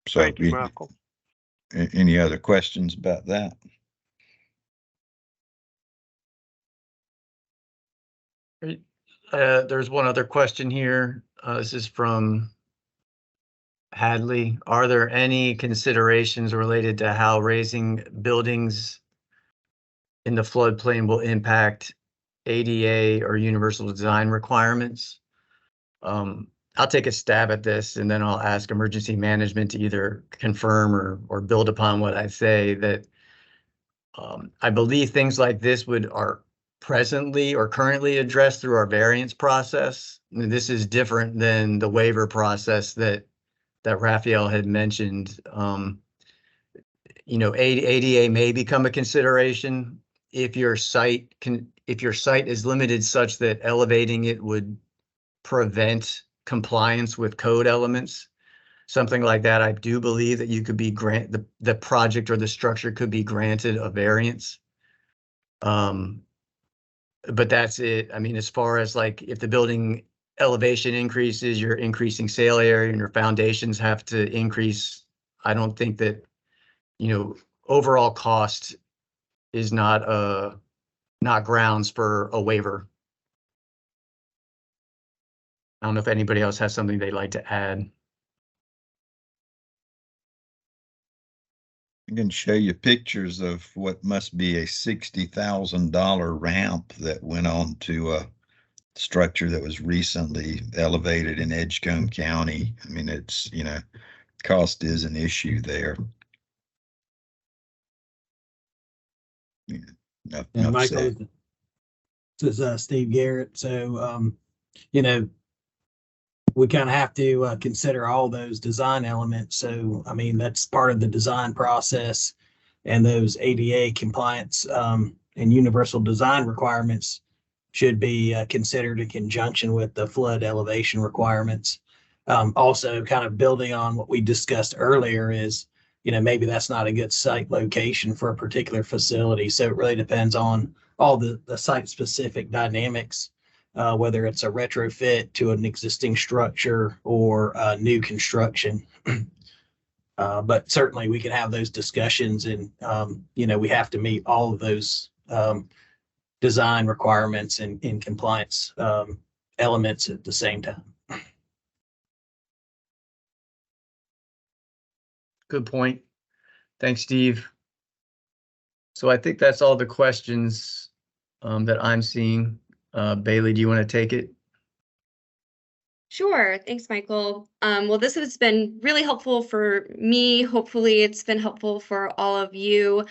So Thank you, Michael. Any other questions about that? There's one other question here. This is from Hadley. Are there any considerations related to how raising buildings in the floodplain will impact ADA or universal design requirements? I'll take a stab at this, and then I'll ask emergency management to either confirm or build upon what I say. That I believe things like this are presently or currently addressed through our variance process. And this is different than the waiver process that Raphael had mentioned. ADA may become a consideration if your site is limited such that elevating it would prevent compliance with code elements. Something like that, I do believe that you could be the project or the structure could be granted a variance. But that's it. I mean, as far as like if the building elevation increases, you're increasing sail area and your foundations have to increase. I don't think that, overall cost is not grounds for a waiver. I don't know if anybody else has something they'd like to add. I'm going to show you pictures of what must be a $60,000 ramp that went on to a structure that was recently elevated in Edgecombe County. I mean, it's, cost is an issue there. Michael, this is Steve Garrett. So, we kind of have to consider all those design elements. So, I mean, that's part of the design process, and those ADA compliance and universal design requirements should be considered in conjunction with the flood elevation requirements. Also, kind of building on what we discussed earlier is, maybe that's not a good site location for a particular facility. So it really depends on all the site-specific dynamics, whether it's a retrofit to an existing structure or new construction. But certainly we can have those discussions, and, we have to meet all of those design requirements and compliance elements at the same time. Good point. Thanks, Steve. So I think that's all the questions that I'm seeing. Bailey, do you want to take it? Sure. Thanks, Michael. Well, this has been really helpful for me. Hopefully it's been helpful for all of you.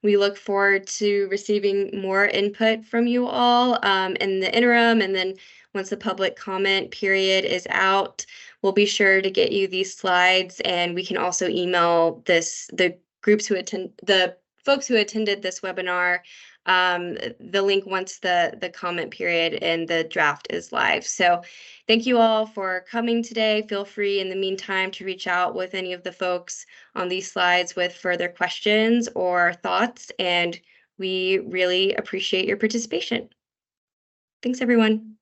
We look forward to receiving more input from you all in the interim. And then once the public comment period is out, We'll be sure to get you these slides, and we can also email the folks who attended this webinar the link once the comment period and the draft is live. So thank you all for coming today. Feel free in the meantime to reach out with any of the folks on these slides with further questions or thoughts, and we really appreciate your participation. Thanks, everyone.